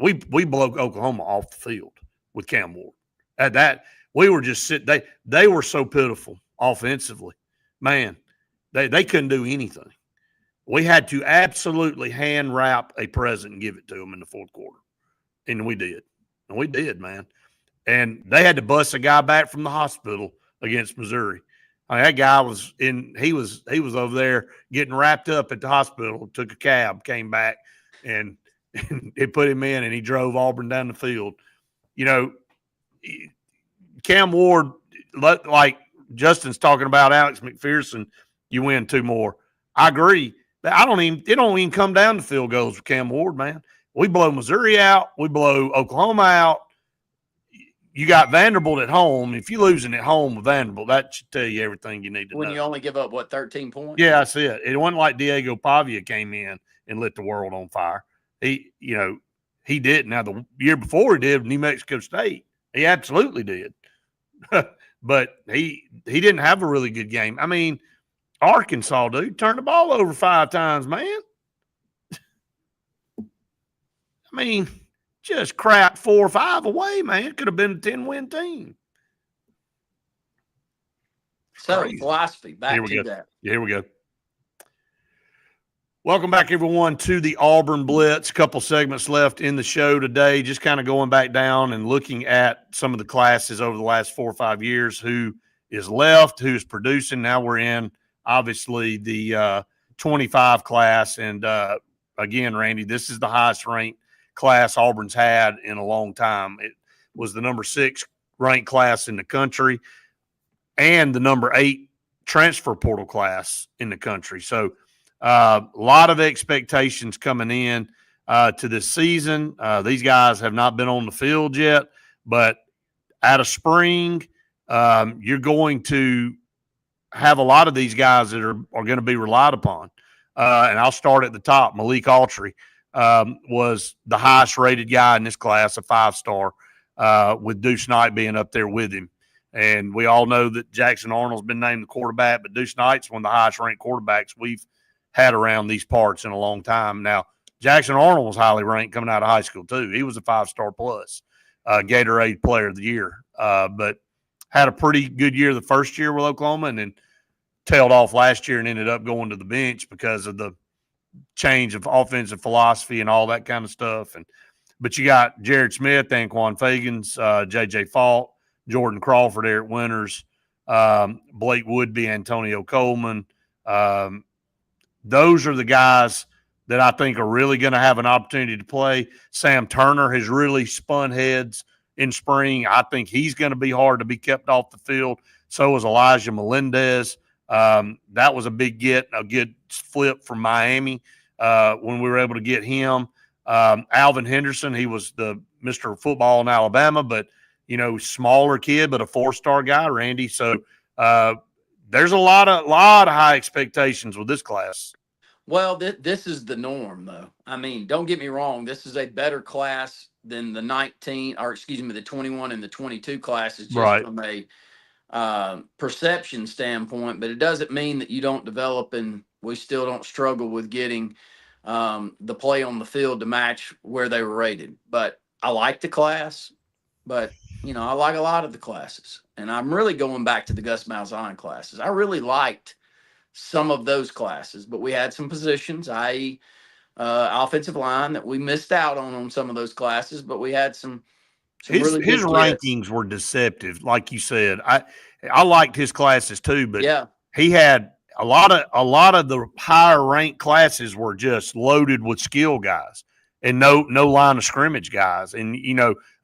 We blow Oklahoma off the field with Cam Ward. At that. We were just sitting. They were so pitiful offensively. Man, they couldn't do anything. We had to absolutely hand wrap a present and give it to them in the 4th quarter. And we did. And we did, man. And they had to bust a guy back from the hospital against Missouri. I mean, that guy was he was over there getting wrapped up at the hospital, took a cab, came back, and it put him in, and he drove Auburn down the field. Cam Ward, like Justin's talking about Alex McPherson, you win 2 more. I agree. But it don't even come down to field goals with Cam Ward, man. We blow Missouri out. We blow Oklahoma out. You got Vanderbilt at home. If you're losing at home with Vanderbilt, that should tell you everything you need to know. When you only give up, 13 points? Yeah, that's it. It wasn't like Diego Pavia came in and lit the world on fire. He did. Now, the year before he did, New Mexico State, he absolutely did. But he didn't have a really good game. I mean, Arkansas, dude, turned the ball over 5 times, man. I mean, just crap 4 or 5 away, man. It could have been a 10-win team. So, philosophy, back to that. Yeah, here we go. Welcome back, everyone, to the Auburn Blitz. A couple segments left in the show today, just kind of going back down and looking at some of the classes over the last 4 or 5 years, who is left, who's producing. Now we're in, obviously, the 25 class. And, again, Randy, this is the highest ranked class Auburn's had in a long time. It was the number 6 ranked class in the country and the number 8 transfer portal class in the country. So a lot of expectations coming in to this season. These guys have not been on the field yet, but out of spring, you're going to have a lot of these guys that are going to be relied upon. And I'll start at the top. Malik Autry was the highest rated guy in this class, a 5-star, with Deuce Knight being up there with him. And we all know that Jackson Arnold's been named the quarterback, but Deuce Knight's one of the highest ranked quarterbacks we've had around these parts in a long time. Now, Jackson Arnold was highly ranked coming out of high school too. He was a 5-star plus, Gatorade Player of the Year, but had a pretty good year the first year with Oklahoma, and then tailed off last year and ended up going to the bench because of the change of offensive philosophy and all that kind of stuff. But you got Jared Smith, Anquan Fagans, J.J. Fault, Jordan Crawford, Eric Winters, Blake Woodby, Antonio Coleman. Those are the guys that I think are really going to have an opportunity to play. Sam Turner has really spun heads in spring. I think he's going to be hard to be kept off the field. So is Elijah Melendez. That was a big get, a good flip from Miami when we were able to get him. Alvin Henderson, he was the Mr. Football in Alabama, but, smaller kid, but a 4-star guy, Randy. So there's a lot of high expectations with this class. Well, this is the norm, though. I mean, don't get me wrong. This is a better class than the 21 and the 22 classes, just right. from a perception standpoint. But it doesn't mean that you don't develop, and we still don't struggle with getting the play on the field to match where they were rated. But I like the class, but I like a lot of the classes, and I'm really going back to the Gus Malzahn classes. I really liked some of those classes, but we had some positions, i.e. Offensive line, that we missed out on some of those classes, but we had some his rankings were deceptive. Like you said, I liked his classes too, but yeah, he had a lot of the higher ranked classes were just loaded with skill guys and no line of scrimmage guys. And,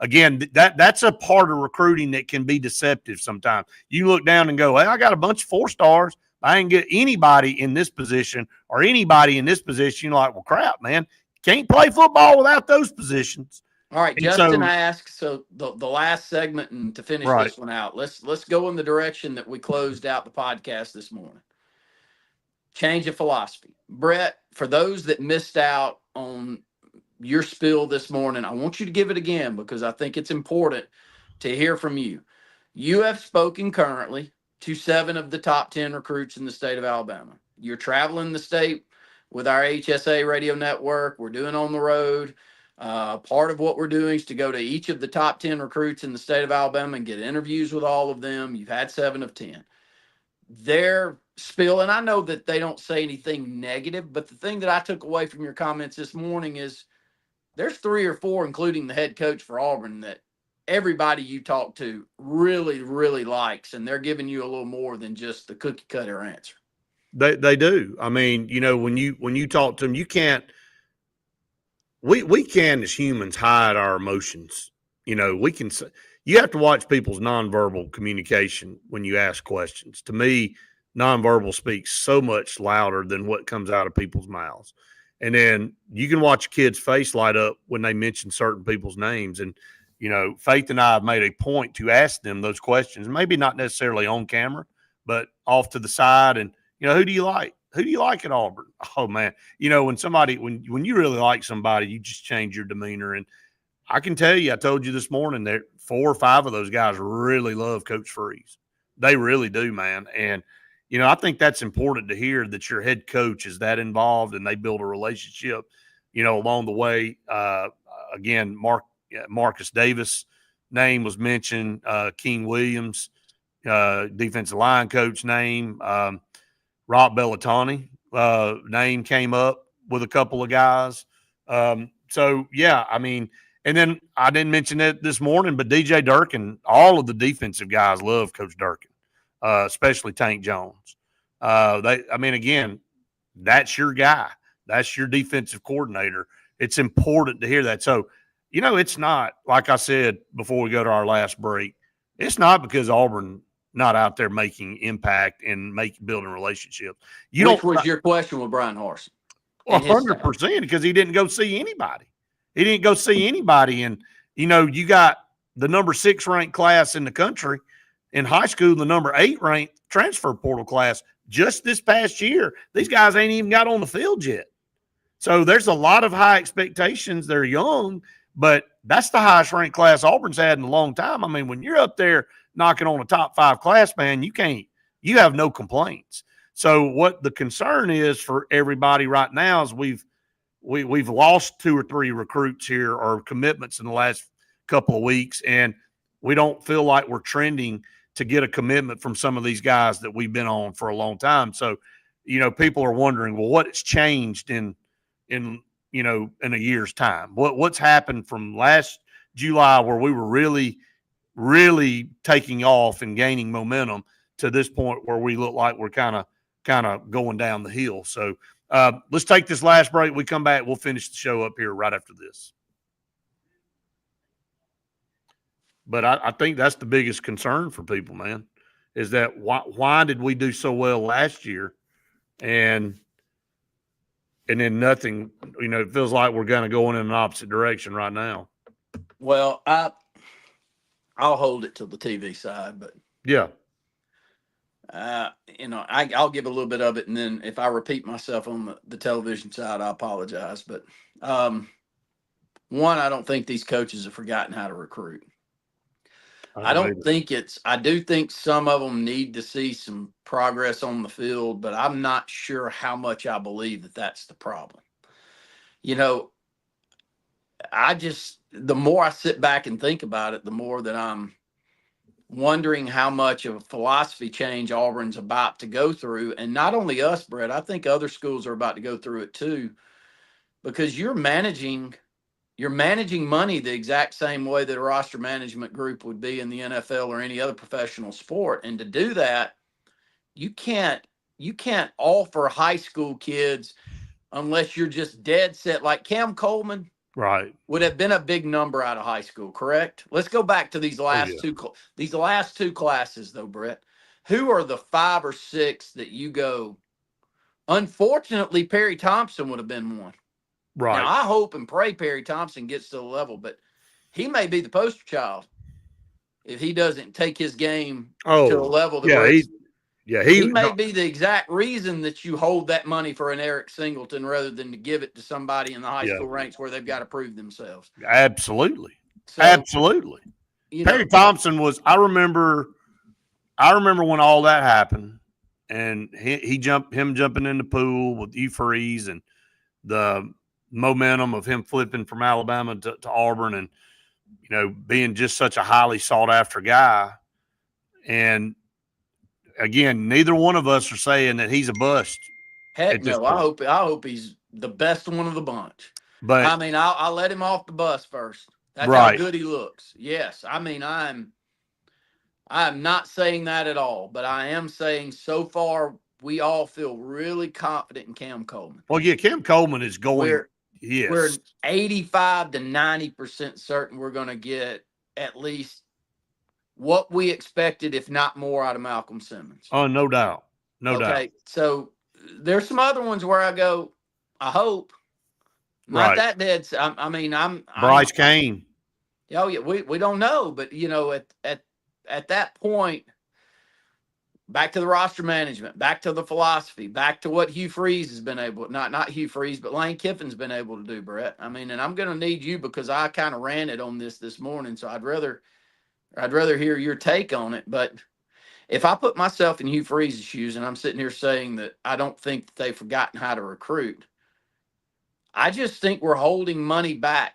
again, that's a part of recruiting that can be deceptive sometimes. You look down and go, hey, I got a bunch of 4-stars. I didn't get anybody in this position or anybody in this position. You're like, well, crap, man. Can't play football without those positions. All right, and Justin asks, so the last segment, and to finish this one out, let's go in the direction that we closed out the podcast this morning. Change of philosophy. Brett, for those that missed out on your spill this morning, I want you to give it again because I think it's important to hear from you. You have spoken currently to 7 of the top 10 recruits in the state of Alabama. You're traveling the state with our HSA radio network. We're doing on the road. Part of what we're doing is to go to each of the top 10 recruits in the state of Alabama and get interviews with all of them. You've had 7 of 10. Their spill, and I know that they don't say anything negative, but the thing that I took away from your comments this morning is there's 3 or 4, including the head coach for Auburn, that everybody you talk to really, really likes, and they're giving you a little more than just the cookie cutter answer. They do. I mean, when you talk to them, you can't. We can as humans hide our emotions. We can. You have to watch people's nonverbal communication when you ask questions. To me, nonverbal speaks so much louder than what comes out of people's mouths. And then you can watch a kid's face light up when they mention certain people's names. And Faith and I have made a point to ask them those questions, maybe not necessarily on camera, but off to the side. And, who do you like? Who do you like at Auburn? Oh, man. When you really like somebody, you just change your demeanor. And I can tell you, I told you this morning that 4 or 5 of those guys really love Coach Freeze. They really do, man. And, I think that's important to hear, that your head coach is that involved and they build a relationship, along the way. Again, Marcus Davis name was mentioned, King Williams, defensive line coach name, Rob Bellatoni name came up with a couple of guys. So, yeah, I mean, and then I didn't mention it this morning, but DJ Durkin, all of the defensive guys love Coach Durkin, especially Tank Jones. Again, that's your guy. That's your defensive coordinator. It's important to hear that. So, it's not, like I said before we go to our last break, It's not because Auburn not out there making impact and building relationships. Which was your question with Brian Harsin? 100%, because he didn't go see anybody. He didn't go see anybody. And, you got the number 6 ranked class in the country in high school, the number 8 ranked transfer portal class just this past year. These guys ain't even got on the field yet. So there's a lot of high expectations. They're young, but that's the highest ranked class Auburn's had in a long time. I mean, when you're up there knocking on a top 5 class, man, you have no complaints. So what the concern is for everybody right now is we've lost 2 or 3 recruits here or commitments in the last couple of weeks, and we don't feel like we're trending to get a commitment from some of these guys that we've been on for a long time. So, people are wondering, well, what's changed in a year's time? What's happened from last July where we were really, really taking off and gaining momentum to this point where we look like we're kind of going down the hill. So let's take this last break. We come back, we'll finish the show up here right after this. But I think that's the biggest concern for people, man, is that why did we do so well last year and then nothing, it feels like we're going to go in an opposite direction right now. Well, I'll hold it to the TV side, but yeah. I'll give a little bit of it, and then if I repeat myself on the television side, I apologize. But one, I don't think these coaches have forgotten how to recruit. I do think some of them need to see some progress on the field, but I'm not sure how much I believe that that's the problem. The more I sit back and think about it, the more that I'm wondering how much of a philosophy change Auburn's about to go through. And not only us, Brett, I think other schools are about to go through it too, because you're managing money the exact same way that a roster management group would be in the NFL or any other professional sport. And to do that, you can't offer high school kids unless you're just dead set. Like Cam Coleman, right, would have been a big number out of high school, correct? Let's go back to these last two classes, though, Brett. Who are the 5 or 6 that you go? Unfortunately, Perry Thompson would have been one. Right. Now, I hope and pray Perry Thompson gets to the level, but he may be the poster child if he doesn't take his game to a level that he may be the exact reason that you hold that money for an Eric Singleton rather than to give it to somebody in the high school ranks where they've got to prove themselves. Absolutely. Absolutely. Perry Thompson was, I remember when all that happened and him jumping in the pool with Hugh Freeze and the momentum of him flipping from Alabama to Auburn and, being just such a highly sought after guy. And again, neither one of us are saying that he's a bust. Heck no, I hope he's the best one of the bunch. But I mean, I'll let him off the bus first. That's right. How good he looks. Yes, I mean, I'm not saying that at all, but I am saying so far we all feel really confident in Cam Coleman. Well, yeah, Cam Coleman is going. We're 85 to 90% certain we're going to get at least what we expected, if not more, out of Malcolm Simmons. Oh, no doubt. No doubt. Okay, so there's some other ones where I go, I hope. Not that dead. I mean, I'm Bryce Kane. Oh, yeah, we don't know. But, at that point, back to the roster management, back to the philosophy, back to what Hugh Freeze has been able, not Hugh Freeze, but Lane Kiffin's been able to do, Brett. I mean, and I'm going to need you because I kind of ranted on this morning, so I'd rather hear your take on it. But if I put myself in Hugh Freeze's shoes and I'm sitting here saying that I don't think that they've forgotten how to recruit, I just think we're holding money back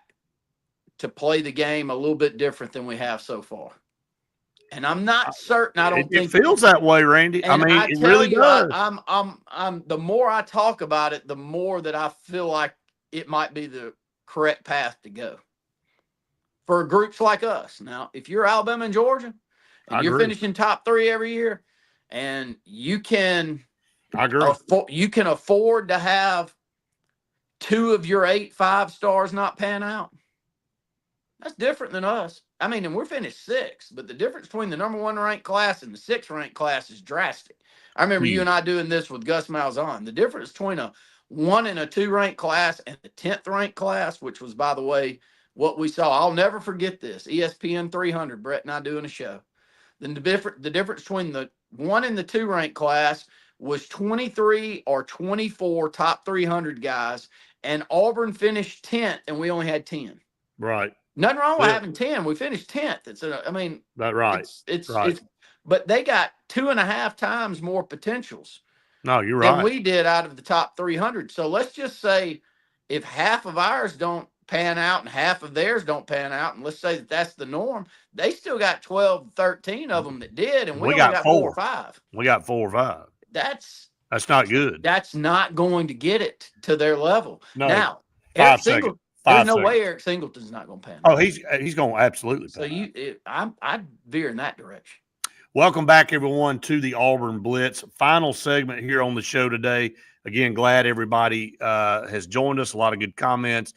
to play the game a little bit different than we have so far. And I'm not certain. I don't think it feels that way, Randy. I mean, it really does. I'm the more I talk about it, the more that I feel like it might be the correct path to go for groups like us. Now, if you're Alabama and Georgia and you're finishing top 3 every year and you can afford to have 2 of your 8 5 stars not pan out. That's different than us. I mean, and we're finished sixth, but the difference between the number 1 ranked class and the 6th ranked class is drastic. I remember you and I doing this with Gus Malzahn. The difference between a 1 and a 2 ranked class and the 10th ranked class, which was, by the way, what we saw. I'll never forget this. ESPN 300, Brett and I doing a show. Then the difference between the 1 and the 2 ranked class was 23 or 24 top 300 guys, and Auburn finished 10th, and we only had 10. Right. Nothing wrong with having 10. We finished 10th. That's right. It's but they got 2.5 times more potentials. No, you're than right. we did out of the top 300. So let's just say if half of ours don't pan out and half of theirs don't pan out, and let's say that that's the norm, they still got 12, 13 of them that did, and we only got 4 or 5. We got 4 or 5. That's not good. That's not going to get it to their level. No. Now, 5 seconds. There's no way Eric Singleton's not going to pan. Oh, he's going to absolutely pan. So I'd veer in that direction. Welcome back, everyone, to the Auburn Blitz. Final segment here on the show today. Again, glad everybody has joined us. A lot of good comments.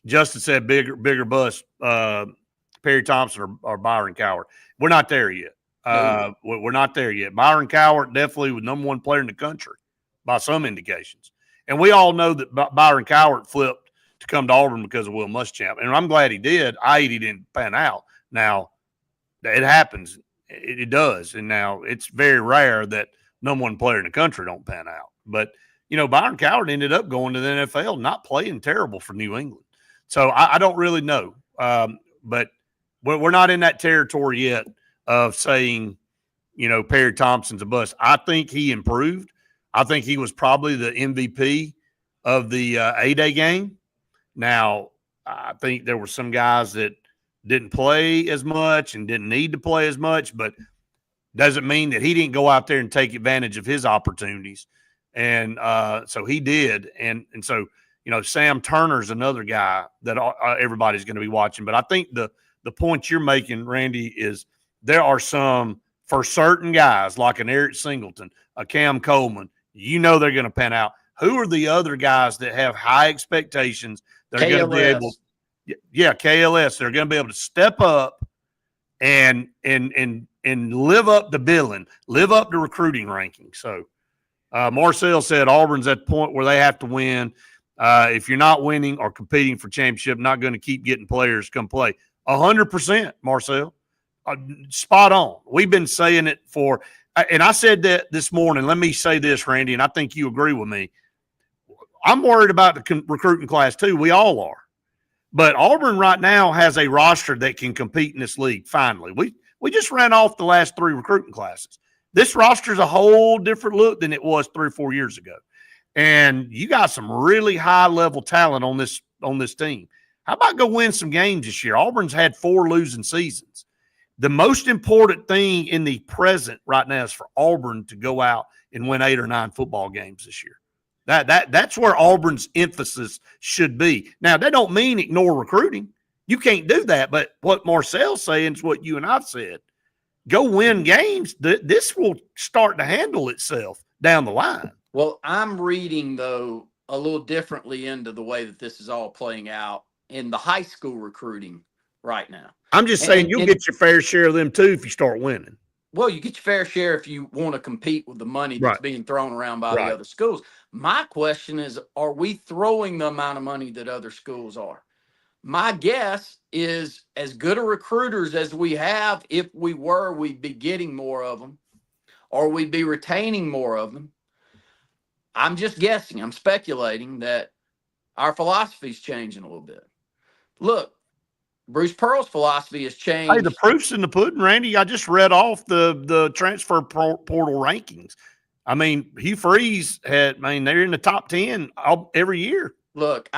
Justin said bigger bust, Perry Thompson or Byron Cowart. We're not there yet. We're not there yet. Byron Cowart definitely was number 1 player in the country by some indications. And we all know that Byron Cowart flipped to come to Auburn because of Will Muschamp. And I'm glad he did. He didn't pan out. Now, it happens. It does. And now it's very rare that number 1 player in the country don't pan out. But, Byron Cowart ended up going to the NFL, not playing terrible for New England. So I don't really know. But we're not in that territory yet of saying, Perry Thompson's a bust. I think he improved. I think he was probably the MVP of the A-Day game. Now, I think there were some guys that didn't play as much and didn't need to play as much, but doesn't mean that he didn't go out there and take advantage of his opportunities. And so he did. And so, Sam Turner's another guy that everybody's going to be watching. But I think the point you're making, Randy, is there are some, for certain guys like an Eric Singleton, a Cam Coleman, they're going to pan out. Who are the other guys that have high expectations? They're going to be able, KLS. They're going to be able to step up and live up the billing, live up the recruiting ranking. So Marcel said Auburn's at the point where they have to win. If you're not winning or competing for championship, not going to keep getting players come play. 100%, Marcel. Spot on. We've been saying it for, and I said that this morning. Let me say this, Randy, and I think you agree with me. I'm worried about the recruiting class too. We all are. But Auburn right now has a roster that can compete in this league, finally. We just ran off the last 3 recruiting classes. This roster is a whole different look than it was 3 or 4 years ago. And you got some really high-level talent on this team. How about go win some games this year? Auburn's had 4 losing seasons. The most important thing in the present right now is for Auburn to go out and win 8 or 9 football games this year. That's where Auburn's emphasis should be. Now, that don't mean ignore recruiting. You can't do that. But what Marcel's saying is what you and I've said. Go win games. This will start to handle itself down the line. Well, I'm reading, though, a little differently into the way that this is all playing out in the high school recruiting right now. I'm just saying you'll get your fair share of them, too, if you start winning. Well, you get your fair share if you want to compete with the money that's being thrown around by the other schools. My question is, are we throwing the amount of money that other schools are? My guess is as good a recruiters as we have, if we were, we'd be getting more of them, or we'd be retaining more of them. I'm just guessing. I'm speculating that our philosophy is changing a little bit. Look, Bruce Pearl's philosophy has changed. Hey, the proof's in the pudding, Randy. I just read off the transfer portal rankings. I mean, Hugh Freeze they're in the top 10 every year. Look,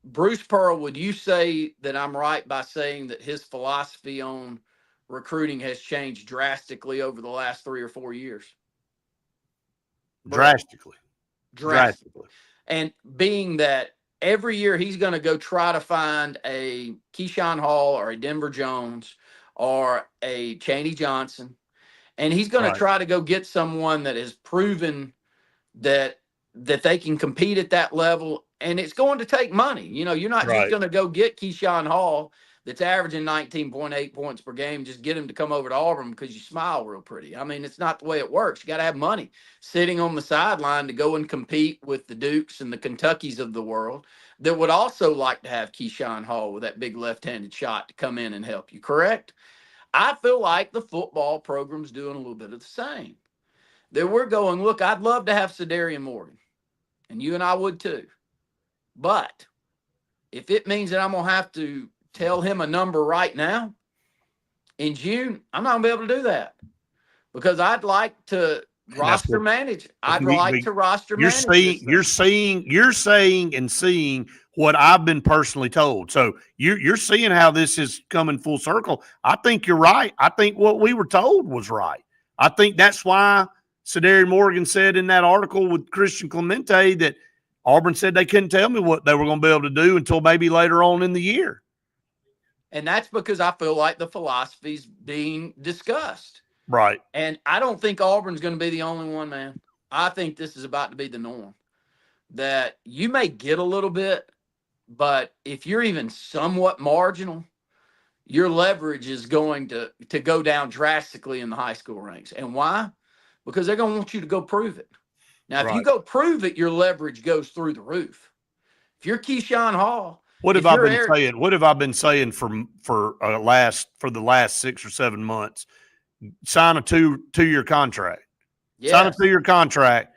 Bruce Pearl, would you say that I'm right by saying that his philosophy on recruiting has changed drastically over the last 3 or 4 years? Drastically. And being that every year he's going to go try to find a Keyshawn Hall or a Denver Jones or a Chaney Johnson. And he's going to try to go get someone that has proven that they can compete at that level. And it's going to take money. You're not just going to go get Keyshawn Hall that's averaging 19.8 points per game, just get him to come over to Auburn because you smile real pretty. I mean, it's not the way it works. You got to have money sitting on the sideline to go and compete with the Dukes and the Kentuckys of the world that would also like to have Keyshawn Hall with that big left-handed shot to come in and help you, correct? I feel like the football program's doing a little bit of the same. That we're going, look, I'd love to have Sedarian Morgan, and you and I would too. But if it means that I'm going to have to tell him a number right now in June, I'm not going to be able to do that because I'd like to roster manage. I'd like to roster manage. You're saying and seeing what I've been personally told. So you're seeing how this is coming full circle. I think you're right. I think what we were told was right. I think that's why Sedarian Morgan said in that article with Christian Clemente that Auburn said they couldn't tell me what they were going to be able to do until maybe later on in the year. And that's because I feel like the philosophy's being discussed. Right. And I don't think Auburn's going to be the only one, man. I think this is about to be the norm. That you may get a little bit, but if you're even somewhat marginal, your leverage is going to go down drastically in the high school ranks. And why? Because they're going to want you to go prove it. Now, if you go prove it, your leverage goes through the roof. If you're Keyshawn Hall, what have I been saying? What have I been saying for the last 6 or 7 months? Sign a two-year contract. Yes. Sign a 2-year contract.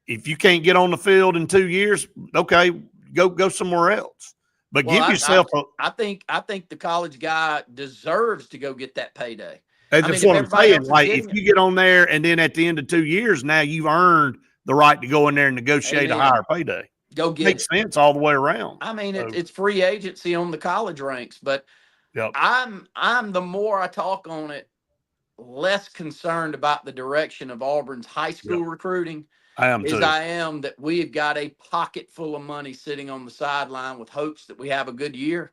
If you can't get on the field in 2 years, okay, go somewhere else. But give yourself I think the college guy deserves to go get that payday. That's what I'm saying. Like if you get on there and then at the end of 2 years, now you've earned the right to go in there and negotiate a higher payday. Go get Makes sense all the way around. I mean, it's free agency on the college ranks, but I'm the more I talk on it, less concerned about the direction of Auburn's high school recruiting. I am too. I am that we've got a pocket full of money sitting on the sideline with hopes that we have a good year,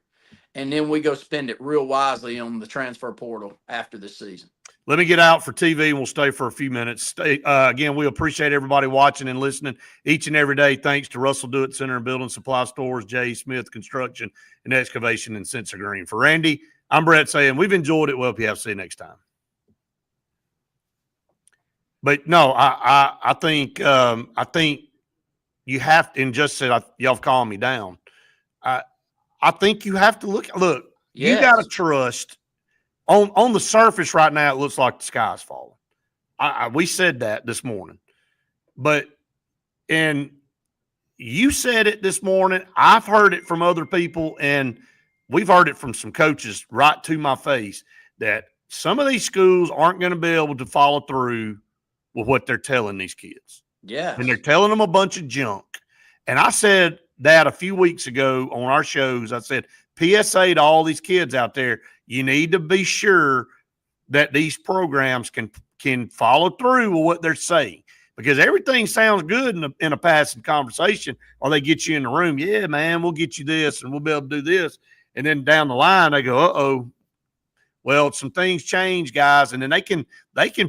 and then we go spend it real wisely on the transfer portal after this season. Let me get out for TV and we'll stay for a few minutes. Again, we appreciate everybody watching and listening each and every day. Thanks to Russell Do It Center and Building Supply Stores, J. Smith Construction and Excavation, and Sensor Green. For Randy, I'm Brett saying we've enjoyed it. Well, see you next time. But no, I think you have to, and just said y'all calmed me down. I think you have to look. You got to trust. On the surface right now, it looks like the sky's falling. We said that this morning, and you said it this morning. I've heard it from other people, and we've heard it from some coaches right to my face that some of these schools aren't going to be able to follow through with what they're telling these kids. Yeah, and they're telling them a bunch of junk. And I said that a few weeks ago on our shows. I said, PSA to all these kids out there, you need to be sure that these programs can follow through with what they're saying, because everything sounds good in a passing conversation, or they get you in the room. Yeah, man, we'll get you this and we'll be able to do this. And then down the line, they go, uh-oh, well, some things change, guys. And then they can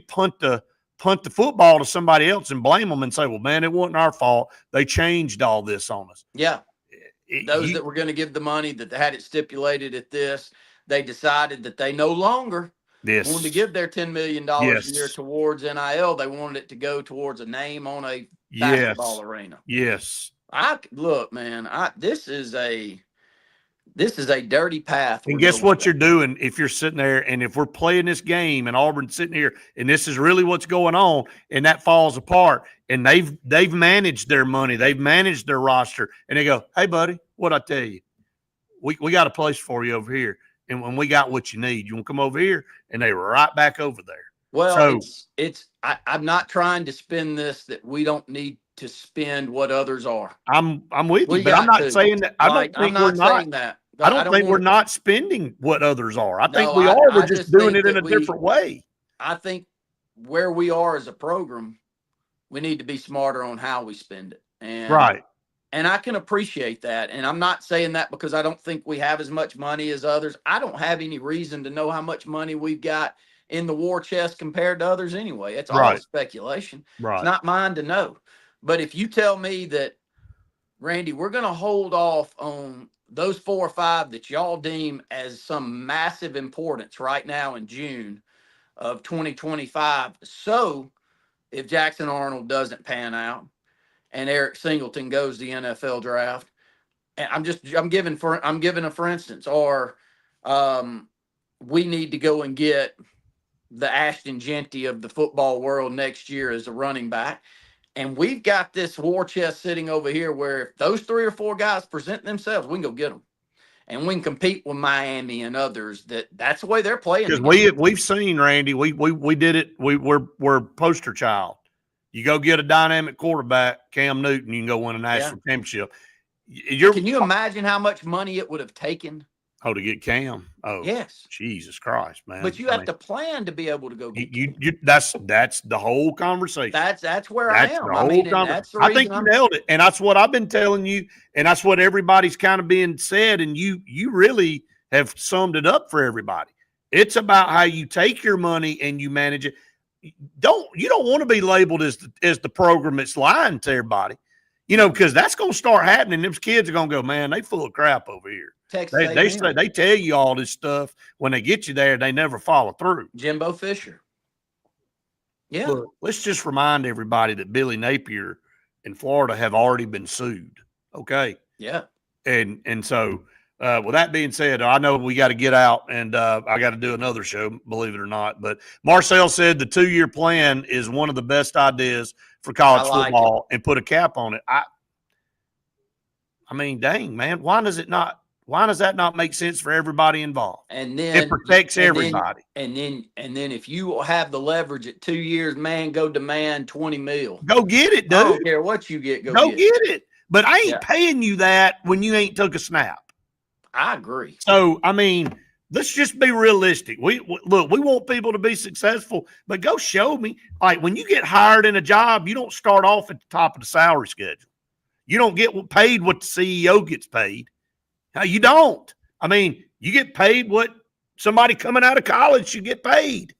punt the football to somebody else and blame them and say, well, man, it wasn't our fault. They changed all this on us. Yeah. Those that were going to give the money, that had it stipulated at this, they decided that they no longer wanted to give their $10 million a year towards NIL. They wanted it to go towards a name on a basketball arena. Yes. Look, man, this is a dirty path. And guess what you're doing if you're sitting there, and if we're playing this game and Auburn's sitting here and this is really what's going on, and that falls apart, and they've managed their money, they've managed their roster, and they go, hey, buddy, what'd I tell you? We got a place for you over here. And when we got what you need, you want to come over here, and they were right back over there. Well, I'm not trying to spin this that we don't need to spend what others are. I'm with you, but I'm not saying that. I don't think we're not. I don't think we're not spending what others are. I think we are. We're just doing it in a different way. I think where we are as a program, we need to be smarter on how we spend it. And I can appreciate that. And I'm not saying that because I don't think we have as much money as others. I don't have any reason to know how much money we've got in the war chest compared to others anyway. It's all speculation. It's not mine to know. But if you tell me that, Randy, we're going to hold off on those 4 or 5 that y'all deem as some massive importance right now in June of 2025. So if Jackson Arnold doesn't pan out and Eric Singleton goes to the NFL draft, and I'm giving a for instance, or we need to go and get the Ashton Genty of the football world next year as a running back. And we've got this war chest sitting over here where if those 3 or 4 guys present themselves, we can go get them. And we can compete with Miami and others. That's the way they're playing. Because we've seen, Randy, we did it. We're poster child. You go get a dynamic quarterback, Cam Newton, you can go win a national championship. Can you imagine how much money it would have taken? Oh, to get Cam? Oh, yes. Jesus Christ, man! But you have to plan to be able to go get you. That's the whole conversation. That's where I am. I think you nailed it, and that's what I've been telling you, and that's what everybody's kind of being said, and you really have summed it up for everybody. It's about how you take your money and you manage it. You don't want to be labeled as the program that's lying to everybody, because that's going to start happening. Them kids are going to go, man, they full of crap over here. They tell you all this stuff. When they get you there, they never follow through. Jimbo Fisher. Yeah. Look, let's just remind everybody that Billy Napier in Florida have already been sued. Okay. Yeah. And so with that being said, I know we got to get out, and I got to do another show, believe it or not. But Marcel said the 2-year plan is one of the best ideas for college football, and put a cap on it. I mean, dang, man, why does that not make sense for everybody involved? And then it protects everybody. And then if you have the leverage at 2 years, man, go demand $20 million. Go get it, dude. I don't care what you get. Go get it. But I ain't paying you that when you ain't took a snap. I agree. So, I mean, let's just be realistic. We want people to be successful, but go show me. Like, when you get hired in a job, you don't start off at the top of the salary schedule. You don't get paid what the CEO gets paid. You don't. I mean, you get paid what somebody coming out of college should get paid,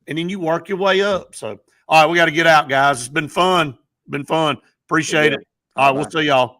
and then you work your way up. So, all right, we got to get out, guys. It's been fun. Appreciate it. All right, we'll see y'all.